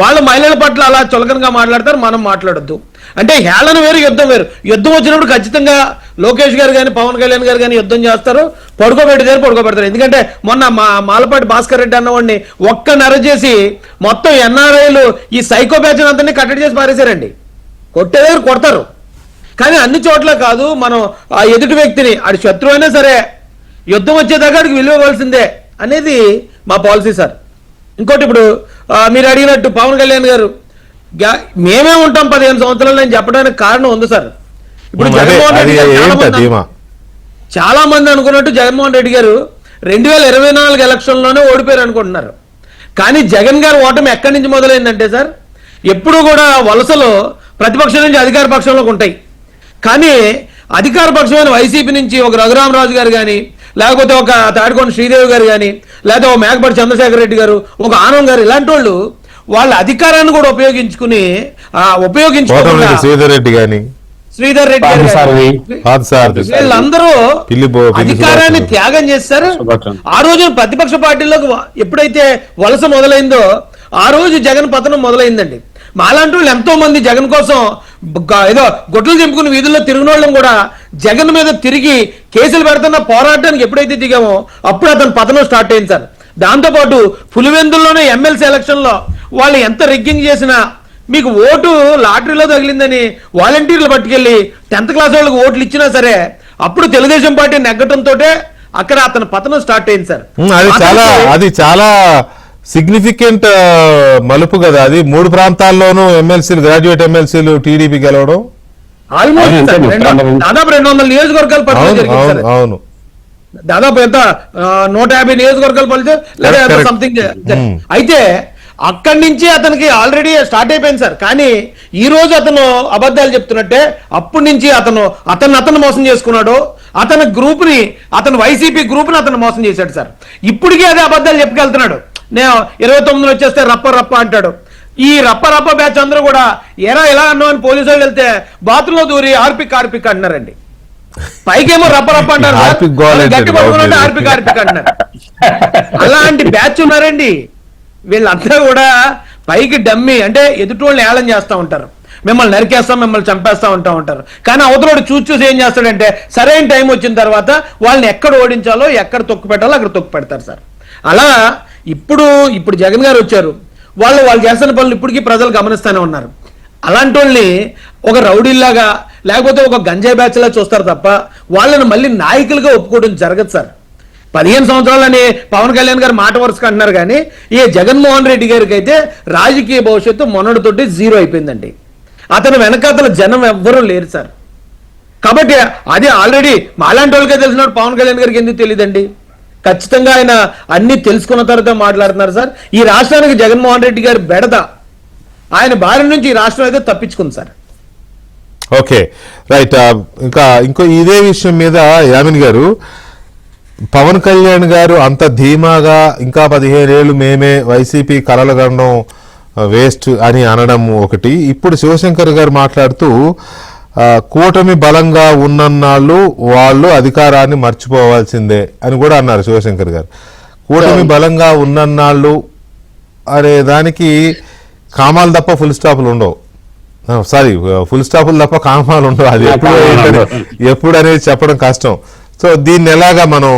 వాళ్ళు మహిళల పట్ల అలా చులకనగా మాట్లాడతారు, మనం మాట్లాడొద్దు. అంటే హేళన వేరు, యుద్ధం వేరు. యుద్ధం వచ్చినప్పుడు ఖచ్చితంగా లోకేష్ గారు కానీ పవన్ కళ్యాణ్ గారు కానీ యుద్ధం చేస్తారు, పడుకోబెడతారు. ఎందుకంటే మొన్న మాలపాటి భాస్కర్ రెడ్డి అన్నవాడిని ఒక్క నెర చేసి మొత్తం ఎన్ఆర్ఐలు ఈ సైకో బ్యాచ్ అంతా కట్టడి చేసి పారేశారండి. కొట్టేదారు కొడతారు, కానీ అన్ని చోట్ల కాదు. మనం ఆ ఎదుటి వ్యక్తిని, ఆడి శత్రువు అయినా సరే యుద్ధం వచ్చేదాకా ఆడికి విలువ ఇవ్వాల్సిందే అనేది మా పాలసీ సార్. ఇంకోటి, ఇప్పుడు మీరు అడిగినట్టు పవన్ కళ్యాణ్ గారు మేమే ఉంటాం 15 సంవత్సరాలు అని చెప్పడానికి కారణం ఉంది సార్. ఇప్పుడు జగన్మోహన్ రెడ్డి గారు చాలా మంది అనుకున్నట్టు జగన్మోహన్ రెడ్డి గారు 2024 ఎలక్షన్లోనే ఓడిపోయారు అనుకుంటున్నారు. కానీ జగన్ గారు ఓటమి ఎక్కడి నుంచి మొదలైందంటే సార్, ఎప్పుడు కూడా వలసలో ప్రతిపక్షం నుంచి అధికార పక్షంలోకి ఉంటాయి. కానీ అధికార పక్షమైన వైసీపీ నుంచి ఒక రఘురామరాజు గారు కానీ, లేకపోతే ఒక తాడికొండ శ్రీదేవి గారు కానీ, లేకపోతే ఒక మేకపాటి చంద్రశేఖర్ రెడ్డి గారు, ఒక ఆనంద్ గారు, ఇలాంటి వాళ్ళు వాళ్ళ అధికారాన్ని కూడా శ్రీధర్ రెడ్డి గాని, శ్రీధర్ రెడ్డి గారు, వీళ్ళందరూ అధికారాన్ని త్యాగం చేస్తారు. ఆ రోజు ప్రతిపక్ష పార్టీలోకి ఎప్పుడైతే వలస మొదలైందో ఆ రోజు జగన్ పతనం మొదలైందండి. మాలాంటి వాళ్ళు ఎంతో మంది జగన్ కోసం ఏదో గొడ్లు దింపుకుని వీధుల్లో తిరిగినోళ్ళం కూడా జగన్ మీద తిరిగి కేసులు పెడుతున్న పోరాటానికి ఎప్పుడైతే దిగామో అప్పుడు అతను పతనం స్టార్ట్ అయింది సార్. దాంతోపాటు పులివెందుల్లోనే ఎమ్మెల్సీ ఎలక్షన్లో వాళ్ళు ఎంత రిగ్గింగ్ చేసినా మీకు ఓటు లాటరీలో తగిలిందని వాలంటీర్లు పట్టుకెళ్ళి 10th క్లాస్ వాళ్ళకి ఓట్లు ఇచ్చినా సరే అప్పుడు తెలుగుదేశం పార్టీ నెగ్గటంతో అక్కడ అతను పతనం స్టార్ట్ అయింది సార్. అది చాలా సిగ్నిఫికెంట్ మలుపు కదా అది. 3 ప్రాంతాల్లోనూ ఎమ్మెల్సీలు, గ్రాడ్యుయేట్ ఎమ్మెల్సీలు టీడీపీ గెలవడం ఆల్మోస్ట్ దాదాపు 200 నియోజకవర్గాలు పరిచయం జరిగింది సార్. అవును, దాదాపు ఎంత 150 నియోజకవర్గాలు పరిచయం లేదా సంథింగ్. అయితే అక్కడి నుంచి అతనికి ఆల్రెడీ స్టార్ట్ అయిపోయింది సార్. కానీ ఈ రోజు అతను అబద్ధాలు చెప్తున్నట్టే అప్పటి నుంచి అతను మోసం చేసుకున్నాడు. అతని గ్రూప్ ని, అతను వైసీపీ గ్రూప్ ని అతను మోసం చేశాడు సార్. ఇప్పటికీ అదే అబద్ధాలు చెప్పుకెళ్తున్నాడు. నేను 29 వచ్చేస్తే రప్ప అంటాడు. ఈ రప్ప బ్యాచ్ అందరూ కూడా ఎలా అన్నావు అని పోలీసు వాళ్ళు వెళ్తే బాత్రూంలో దూరి ఆర్పిక్ అంటున్నారండి. పైకేమో రప్ప అంటారు, గట్టి పడుకున్నట్టు ఆర్పిక్ అంటున్నారు. అలాంటి బ్యాచ్ ఉన్నారండి వీళ్ళంతా కూడా. పైకి డమ్మి అంటే ఎదుటి వాళ్ళని ఏళన చేస్తూ ఉంటారు, మిమ్మల్ని నరికేస్తాం, మిమ్మల్ని చంపేస్తా ఉంటారు. కానీ అవతలోడు చూసి ఏం చేస్తాడంటే సరైన టైం వచ్చిన తర్వాత వాళ్ళని ఎక్కడ ఓడించాలో, ఎక్కడ తొక్కు పెట్టాలో అక్కడ తొక్కు పెడతారు సార్. అలా ఇప్పుడు జగన్ గారు వచ్చారు, వాళ్ళు చేస్తున్న పనులు ఇప్పటికీ ప్రజలు గమనిస్తూనే ఉన్నారు. అలాంటి వాళ్ళని ఒక రౌడీల్లాగా లేకపోతే ఒక గంజాయి బ్యాచ్లా చూస్తారు తప్ప వాళ్ళని మళ్ళీ నాయకులుగా ఒప్పుకోవడం జరగదు సార్. 15 సంవత్సరాలని పవన్ కళ్యాణ్ గారు మాట వరుసగా అంటున్నారు, కానీ ఈ జగన్మోహన్ రెడ్డి గారికి అయితే రాజకీయ భవిష్యత్తు మొన్నటితోటి 0 అయిపోయిందండి. అతను వెనకాతల జనం ఎవ్వరూ లేరు సార్. కాబట్టి అది ఆల్రెడీ మాలాంటి వాళ్ళకే తెలిసినప్పుడు పవన్ కళ్యాణ్ గారికి ఎందుకు తెలియదండి? ఖచ్చితంగా ఆయన అన్ని తెలుసుకున్న తర్వాత మాట్లాడుతున్నారు సార్. ఈ రాష్ట్రానికి జగన్మోహన్ రెడ్డి గారి బెడద ఆయన బారి నుంచి ఈ రాష్ట్రం అయితే తప్పించుకుంది సార్. Okay right. ఇంకో ఇదే విషయం మీద యామిని గారు, పవన్ కళ్యాణ్ గారు అంత ధీమాగా ఇంకా 15 ఏళ్ళు మేమే వైసీపీ కలలు కనడం వేస్ట్ అని అనడం ఒకటి. ఇప్పుడు శివశంకర్ గారు మాట్లాడుతూ కూటమి బలంగా ఉన్నన్నాళ్ళు వాళ్ళు అధికారాన్ని మర్చిపోవాల్సిందే అని కూడా అన్నారు శివశంకర్ గారు. కూటమి బలంగా ఉన్నన్నాళ్ళు అనే దానికి కామాలు తప్ప ఫుల్ స్టాపులు ఉండవు. సారీ, ఫుల్ స్టాపులు తప్ప కామాలు ఉండవు. అది ఎప్పుడు అనేది చెప్పడం కష్టం. సో దీన్ని ఎలాగా మనం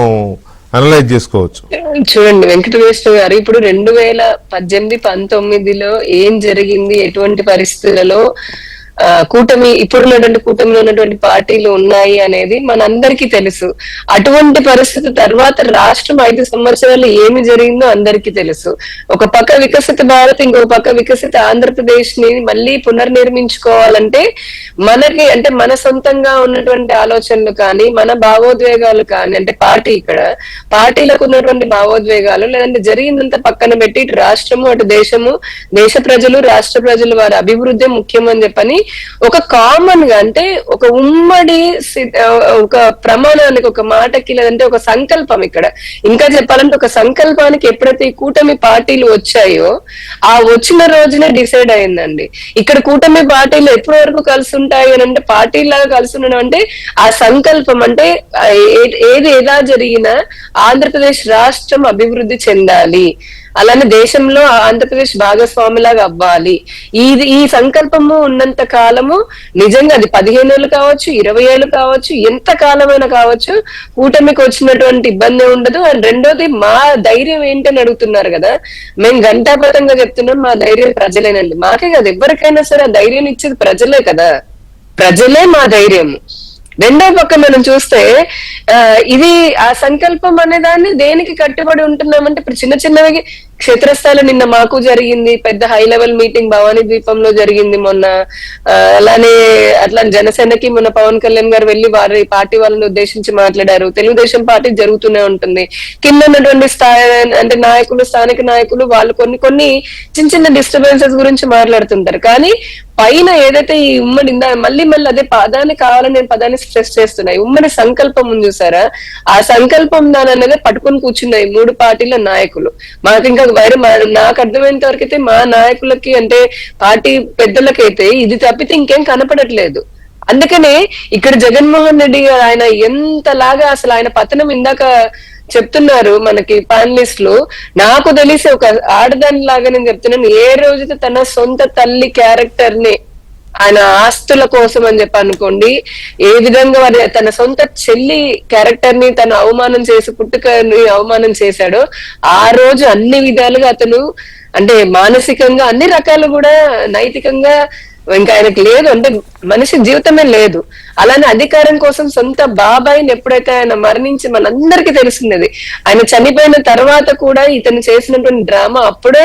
అనలైజ్ చేసుకోవచ్చు? చూడండి వెంకటేశ్వర గారు, ఇప్పుడు 2018-19లో ఏం జరిగింది, ఎటువంటి పరిస్థితులలో ఇప్పుడున్నటువంటి కూటమిలో ఉన్నటువంటి పార్టీలు ఉన్నాయి అనేది మనందరికీ తెలుసు. అటువంటి పరిస్థితి తర్వాత రాష్ట్రం 5 సంవత్సరాలు ఏమి జరిగిందో అందరికీ తెలుసు. ఒక పక్క వికసిత భారత్, ఇంకొక పక్క వికసిత ఆంధ్రప్రదేశ్ ని మళ్ళీ పునర్నిర్మించుకోవాలంటే మనకి అంటే మన సొంతంగా ఉన్నటువంటి ఆలోచనలు కానీ మన భావోద్వేగాలు కానీ, అంటే పార్టీలకు ఉన్నటువంటి భావోద్వేగాలు లేదంటే జరిగిందంతా పక్కన పెట్టి ఇటు రాష్ట్రము అటు దేశము, దేశ ప్రజలు రాష్ట్ర ప్రజలు వారి అభివృద్ధి ముఖ్యం అని చెప్పని ఒక కామన్ గా, అంటే ఒక ఉమ్మడి ఒక ప్రమాణానికి, ఒక మాటకి లేదంటే ఒక సంకల్పం, ఇక్కడ ఇంకా చెప్పాలంటే ఒక సంకల్పానికి ఎప్పుడైతే ఈ కూటమి పార్టీలు వచ్చాయో ఆ వచ్చిన రోజునే డిసైడ్ అయిందండి. ఇక్కడ కూటమి పార్టీలు ఎప్పటి వరకు కలిసి ఉంటాయి అని అంటే పార్టీలాగా కలిసి ఉండడం అంటే ఆ సంకల్పం అంటే ఏది ఎలా జరిగినా ఆంధ్రప్రదేశ్ రాష్ట్రం అభివృద్ధి చెందాలి, అలానే దేశంలో ఆంధ్రప్రదేశ్ భాగస్వామిలాగా అవ్వాలి. ఈ సంకల్పము ఉన్నంత కాలము నిజంగా అది 15 ఏళ్ళు కావచ్చు, 20 ఏళ్ళు కావచ్చు, ఎంత కాలమైనా కావచ్చు, కూటమికి వచ్చినటువంటి ఇబ్బంది ఉండదు. అండ్ రెండోది మా ధైర్యం ఏంటని అడుగుతున్నారు కదా, మేము ఘంటాపథంగా చెప్తున్నాం మా ధైర్యం ప్రజలేనండి. మాకే కదా, ఎవరికైనా సరే ఆ ధైర్యం ఇచ్చేది ప్రజలే కదా, ప్రజలే మా ధైర్యం. రెండో పక్క మనం చూస్తే ఇది ఆ సంకల్పం అనే దాన్ని దేనికి కట్టుబడి ఉంటున్నామంటే ఇప్పుడు చిన్న చిన్నవి క్షేత్రస్థాయిలో నిన్న మాకు జరిగింది, పెద్ద హై లెవెల్ మీటింగ్ భవానీ ద్వీపంలో జరిగింది మొన్న. అలానే అట్లా జనసేనకి మొన్న పవన్ కళ్యాణ్ గారు వెళ్లి వారి పార్టీ వాళ్ళని ఉద్దేశించి మాట్లాడారు. తెలుగుదేశం పార్టీ జరుగుతూనే ఉంటుంది. కింద ఉన్నటువంటి అంటే నాయకులు, స్థానిక నాయకులు వాళ్ళు కొన్ని చిన్న చిన్న డిస్టర్బెన్సెస్ గురించి మాట్లాడుతుంటారు. కానీ పైన ఏదైతే ఈ ఉమ్మడి మళ్ళీ అదే పదాన్ని కావాలని నేను పదాన్ని స్ట్రెస్ చేస్తున్నా, ఉమ్మడి సంకల్పం ఉంది చూసారా, ఆ సంకల్పం దాని అనేది పట్టుకొని కూర్చున్నాయి 3 పార్టీల నాయకులు. మాకు ఇంకా నాకు అర్థమైనంత వరకు అయితే మా నాయకులకి అంటే పార్టీ పెద్దలకైతే ఇది తప్పితే ఇంకేం కనపడట్లేదు. అందుకనే ఇక్కడ జగన్మోహన్ రెడ్డి గారు ఆయన ఎంతలాగా అసలు ఆయన పతనం ఇందాక చెప్తున్నారు మనకి ప్యానలిస్టులు. నాకు తెలిసి ఒక ఆడదాని లాగా నేను చెప్తున్నాను, ఏ రోజుతో తన సొంత తల్లి క్యారెక్టర్ ని ఆయన ఆస్తుల కోసం అని చెప్పి అనుకోండి, ఏ విధంగా తన సొంత చెల్లి క్యారెక్టర్ ని తను అవమానం చేసి పుట్టుకని అవమానం చేశాడో ఆ రోజు అన్ని విధాలుగా అతను అంటే మానసికంగా అన్ని రకాలు కూడా నైతికంగా ఇంకా ఆయనకు లేదు, అంటే మనిషి జీవితమే లేదు. అలానే అధికారం కోసం సొంత బాబాయిని ఎప్పుడైతే ఆయన మరణించి మనందరికీ తెలిసినది, ఆయన చనిపోయిన తర్వాత కూడా ఇతను చేసినటువంటి డ్రామా అప్పుడే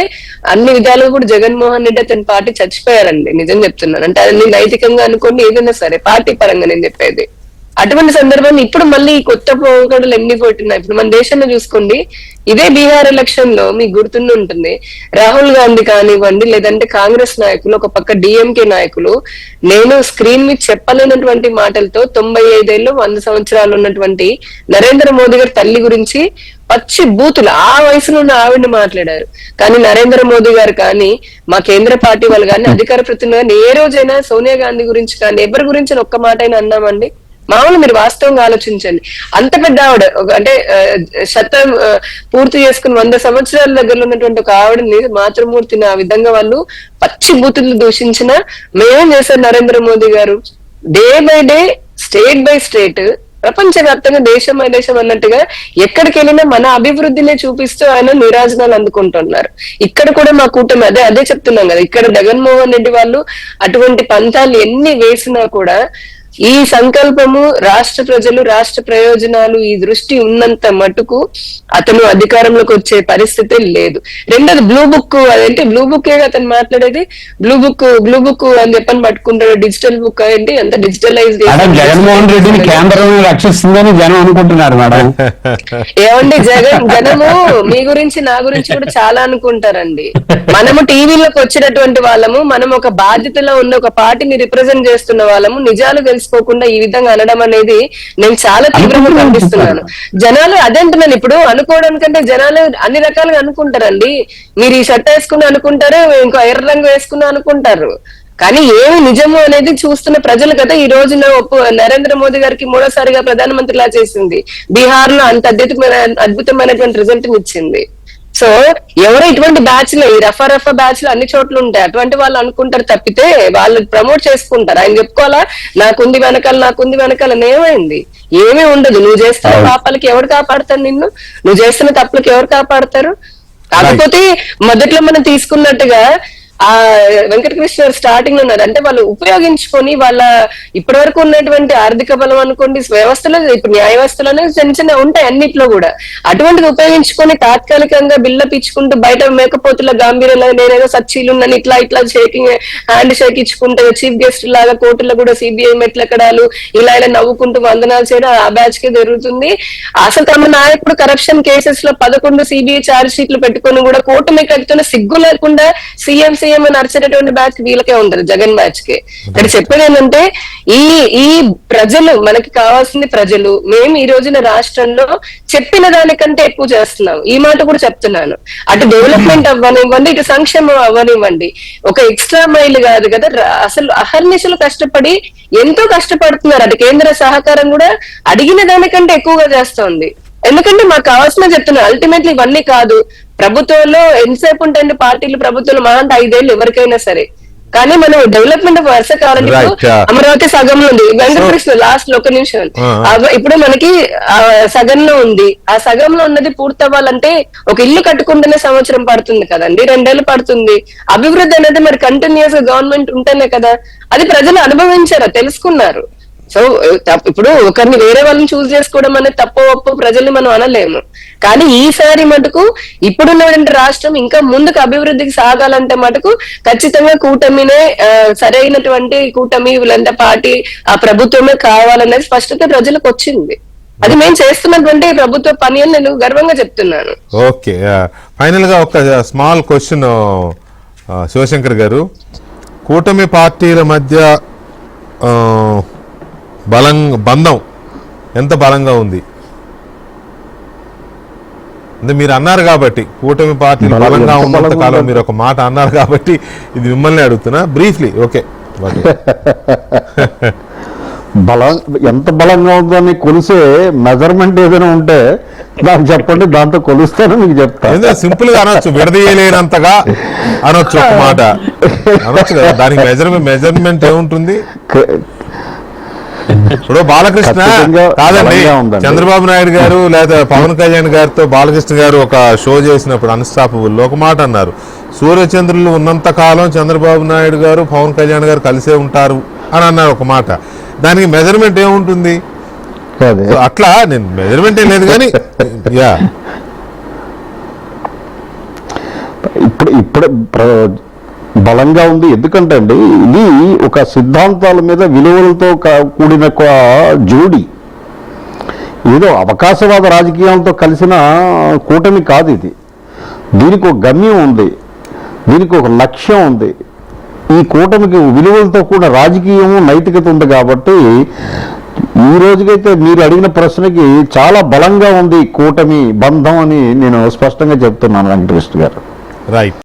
అన్ని విధాలుగా కూడా జగన్మోహన్ రెడ్డి అతని పార్టీ చచ్చిపోయారండి. నిజం చెప్తున్నాను, అంటే అది నైతికంగా అనుకోండి ఏదైనా సరే, పార్టీ పరంగా నేను చెప్పేది. అటువంటి సందర్భాన్ని ఇప్పుడు మళ్ళీ కొత్త పోకడలు ఎన్ని కొట్టినాయి. ఇప్పుడు మన దేశంలో చూసుకోండి, ఇదే బీహార్ ఎలక్షన్ లో మీకు గుర్తుండి ఉంటుంది, రాహుల్ గాంధీ కానివ్వండి లేదంటే కాంగ్రెస్ నాయకులు, ఒక పక్క డిఎంకే నాయకులు, నేను స్క్రీన్ మీద చెప్పలేనటువంటి మాటలతో 95 ఏళ్ళు 100 సంవత్సరాలు ఉన్నటువంటి నరేంద్ర మోదీ గారి తల్లి గురించి పచ్చి బూతులు ఆ వయసులో ఉన్న ఆవిడని మాట్లాడారు. కానీ నరేంద్ర మోదీ గారు కానీ మా కేంద్ర పార్టీ వాళ్ళు కానీ అధికార ప్రతినిధులు ఏ రోజైనా సోనియా గాంధీ గురించి కానీ ఎవరి గురించి ఒక్క మాట అయినా అన్నామండి? మామూలు మీరు వాస్తవంగా ఆలోచించండి, అంత పెద్ద ఆవిడ అంటే శతం పూర్తి చేసుకుని 100 సంవత్సరాల దగ్గరలో ఉన్నటువంటి ఒక ఆవిడని మాతృమూర్తిని ఆ విధంగా వాళ్ళు పచ్చి బూతులు దూషించిన మేమేం చేశారు నరేంద్ర మోదీ గారు? Day by day, state by state, ప్రపంచవ్యాప్తంగా దేశం దేశం అన్నట్టుగా ఎక్కడికి వెళ్ళినా మన అభివృద్ధినే చూపిస్తూ ఆయన నీరాజనాలు అందుకుంటున్నారు. ఇక్కడ కూడా మా కూటమి అదే చెప్తున్నాం కదా, ఇక్కడ జగన్మోహన్ రెడ్డి వాళ్ళు అటువంటి పంతాలు ఎన్ని వేసినా కూడా ఈ సంకల్పము రాష్ట్ర ప్రజలు, రాష్ట్ర ప్రయోజనాలు ఈ దృష్టి ఉన్నంత మటుకు అతను అధికారంలోకి వచ్చే పరిస్థితి లేదు. రెండోది బ్లూ బుక్, అదేంటి బ్లూ బుక్ అతను మాట్లాడేది, బ్లూ బుక్ అని చెప్పని పట్టుకుంటాడు. డిజిటల్ బుక్ ఏంటి, అంత డిజిటలైజ్ జగన్మోహన్ రెడ్డిని కేంద్రం రక్షిస్తుందని జనం అనుకుంటున్నారు మేడం. ఏమండి జనము మీ గురించి నా గురించి కూడా చాలా అనుకుంటారండి. మనము టీవీలోకి వచ్చినటువంటి వాళ్ళము, మనం ఒక బాధ్యతలో ఉన్న ఒక పార్టీని రిప్రజెంట్ చేస్తున్న వాళ్ళము, నిజాలు తెలుసుకోకుండా ఈ విధంగా అనడం అనేది నేను చాలా తీవ్రంగా ఖండిస్తున్నాను. జనాలు అదేంటున్నాను, ఇప్పుడు అనుకోవడానికంటే జనాలు అన్ని రకాలుగా అనుకుంటారండి. మీరు ఈ షర్ట్ వేసుకుని అనుకుంటారు, ఇంకో ఎర్ర రంగు వేసుకుని అనుకుంటారు, కానీ ఏమి నిజము అనేది చూస్తున్న ప్రజలు కదా ఈ రోజున నరేంద్ర మోదీ గారికి మూడోసారిగా ప్రధానమంత్రిలా చేసింది. బీహార్ లో అంత అద్భుతమైనటువంటి రిజల్ట్ ఇచ్చింది. సో ఎవరు ఇటువంటి బ్యాచ్ లో, ఈ రఫా బ్యాచ్ లో అన్ని చోట్ల ఉంటాయి, అటువంటి వాళ్ళు అనుకుంటారు తప్పితే వాళ్ళు ప్రమోట్ చేసుకుంటారు. ఆయన చెప్పుకోవాలా నాకుంది వెనకాల ఏమైంది, ఏమీ ఉండదు. నువ్వు చేస్తున్న పాపాలకి ఎవరు కాపాడతారు నిన్ను, నువ్వు చేస్తున్న తప్పులకి ఎవరు కాపాడతారు? కాకపోతే మొదట్లో మనం తీసుకున్నట్టుగా ఆ వెంకటకృష్ణ స్టార్టింగ్ లో ఉన్నారు అంటే వాళ్ళు ఉపయోగించుకొని వాళ్ళ ఇప్పటి వరకు ఉన్నటువంటి ఆర్థిక బలం అనుకోండి, వ్యవస్థలో ఇప్పుడు న్యాయ వ్యవస్థలోనే చిన్న ఉంటాయి అన్నిట్లో కూడా, అటువంటిది ఉపయోగించుకొని తాత్కాలికంగా బిల్డప్ ఇచ్చుకుంటూ బయట మేకపోతుల గాంభీర్యంలో నేనేదో సచ్చీలున్నాను ఇట్లా షేకింగ్ హ్యాండ్ షేక్ ఇచ్చుకుంటే చీఫ్ గెస్ట్ లాగా కోర్టులో కూడా సిబిఐ మెట్లెక్కడాలు ఇలా నవ్వుకుంటూ వందనాలు చేయడం ఆ బ్యాచ్ కే జరుగుతుంది. అసలు తమ నాయకుడు కరప్షన్ కేసెస్ లో 11 సిబిఐ ఛార్జ్ షీట్లు పెట్టుకుని కూడా కోర్టు మీకు ఎక్కుతున్న సిగ్గు లేకుండా సీఎం నడిచేటటువంటి బ్యాచ్ వీళ్ళకే ఉంటారు, జగన్ బ్యాచ్ కి. ఇక్కడ చెప్పేది ఏంటంటే ఈ ప్రజలు మనకి కావాల్సింది ప్రజలు. మేము ఈ రోజున రాష్ట్రంలో చెప్పిన దానికంటే ఎక్కువ చేస్తున్నాం, ఈ మాట కూడా చెప్తున్నాను. అటు డెవలప్మెంట్ అవ్వనివ్వండి, ఇటు సంక్షేమం అవ్వనివ్వండి, ఒక ఎక్స్ట్రా మైల్ కాదు కదా, అసలు అహర్నిశలు కష్టపడి ఎంతో కష్టపడుతున్నారు. అటు కేంద్ర సహకారం కూడా అడిగిన దానికంటే ఎక్కువగా చేస్తోంది. ఎందుకంటే మాకు కావాల్సిన చెప్తున్నారు, అల్టిమేట్లీ ఇవన్నీ కాదు. ప్రభుత్వంలో ఎంతసేపు ఉంటాయండి పార్టీలు, ప్రభుత్వంలో మహా అంటే 5 ఏళ్ళు ఎవరికైనా సరే, కానీ మనం డెవలప్మెంట్ వరుస కావాలంటే అమరావతి సగంలో ఉంది, వెంకటకృష్ణ లాస్ట్ ఒక నిమిషం, ఇప్పుడు మనకి సగంలో ఉంది. ఆ సగంలో ఉన్నది పూర్తవ్వాలంటే ఒక ఇల్లు కట్టుకుంటేనే సంవత్సరం పడుతుంది కదండి, 2 ఏళ్ళు పడుతుంది. అభివృద్ధి అనేది మరి కంటిన్యూస్ గా గవర్నమెంట్ ఉంటేనే కదా, అది ప్రజలు అనుభవించారు, తెలుసుకున్నారు. సో ఇప్పుడు ఒకరిని వేరే వాళ్ళని చూస్ చేసుకోవడం అనేది తప్పో ఒప్పో ప్రజల్ని మనం అనలేము. కానీ ఈసారి మటుకు ఇప్పుడున్నటువంటి రాష్ట్రం ఇంకా ముందుకు అభివృద్ధికి సాగాలంటే మటుకు ఖచ్చితంగా కూటమినే సరైనటువంటి కూటమి, వీళ్ళంతా పార్టీ, ఆ ప్రభుత్వమే కావాలనేది స్పష్టత ప్రజలకు వచ్చింది. అది మేము చేస్తున్నటువంటి ప్రభుత్వ పని అని నేను గర్వంగా చెప్తున్నాను. ఓకే, ఫైనల్ గా ఒక స్మాల్ క్వశ్చన్ శివశంకర్ గారు, కూటమి పార్టీల మధ్య బంధం ఎంత బలంగా ఉంది అంటే మీరు అన్నారు కాబట్టి, కూటమి పార్టీలు బలంగా ఉన్నంత కాలం మీరు ఒక మాట అన్నారు కాబట్టి ఇది మిమ్మల్ని అడుగుతున్నా బ్రీఫ్లీ. ఓకే, ఎంత బలంగా ఉందని కొలిసే మెజర్మెంట్ ఏదైనా ఉంటే నాకు చెప్పండి, దాంతో కొలుస్తాను మీకు చెప్తాను. సింపుల్ గా అనొచ్చు, విడదీయలేనంతగా అనొచ్చు, ఒక మాట అనొచ్చు కదా, దానికి మెజర్మెంట్ ఏముంటుంది? ఇప్పుడు బాలకృష్ణ కాదండి, చంద్రబాబు నాయుడు గారు లేదా పవన్ కళ్యాణ్ గారితో బాలకృష్ణ గారు ఒక షో చేసినప్పుడు అన్స్టాపబుల్ ఒక మాట అన్నారు, సూర్యచంద్రులు ఉన్నంత కాలం చంద్రబాబు నాయుడు గారు పవన్ కళ్యాణ్ గారు కలిసే ఉంటారు అని అన్నారు ఒక మాట. దానికి మెజర్మెంట్ ఏముంటుంది? అట్లా నేను మెజర్మెంట్ ఏం లేదు కానీ ఇప్పుడు బలంగా ఉంది. ఎందుకంటే అండి ఇది ఒక సిద్ధాంతాల మీద విలువలతో కూడిన జోడి, ఏదో అవకాశవాద రాజకీయాలతో కలిసిన కూటమి కాదు ఇది. దీనికి ఒక గమ్యం ఉంది, దీనికి ఒక లక్ష్యం ఉంది. ఈ కూటమికి విలువలతో కూడిన రాజకీయము, నైతికత ఉంది. కాబట్టి ఈ రోజుకైతే మీరు అడిగిన ప్రశ్నకి చాలా బలంగా ఉంది కూటమి బంధం అని నేను స్పష్టంగా చెప్తున్నాను వెంకటకృష్ణ గారు. రైట్.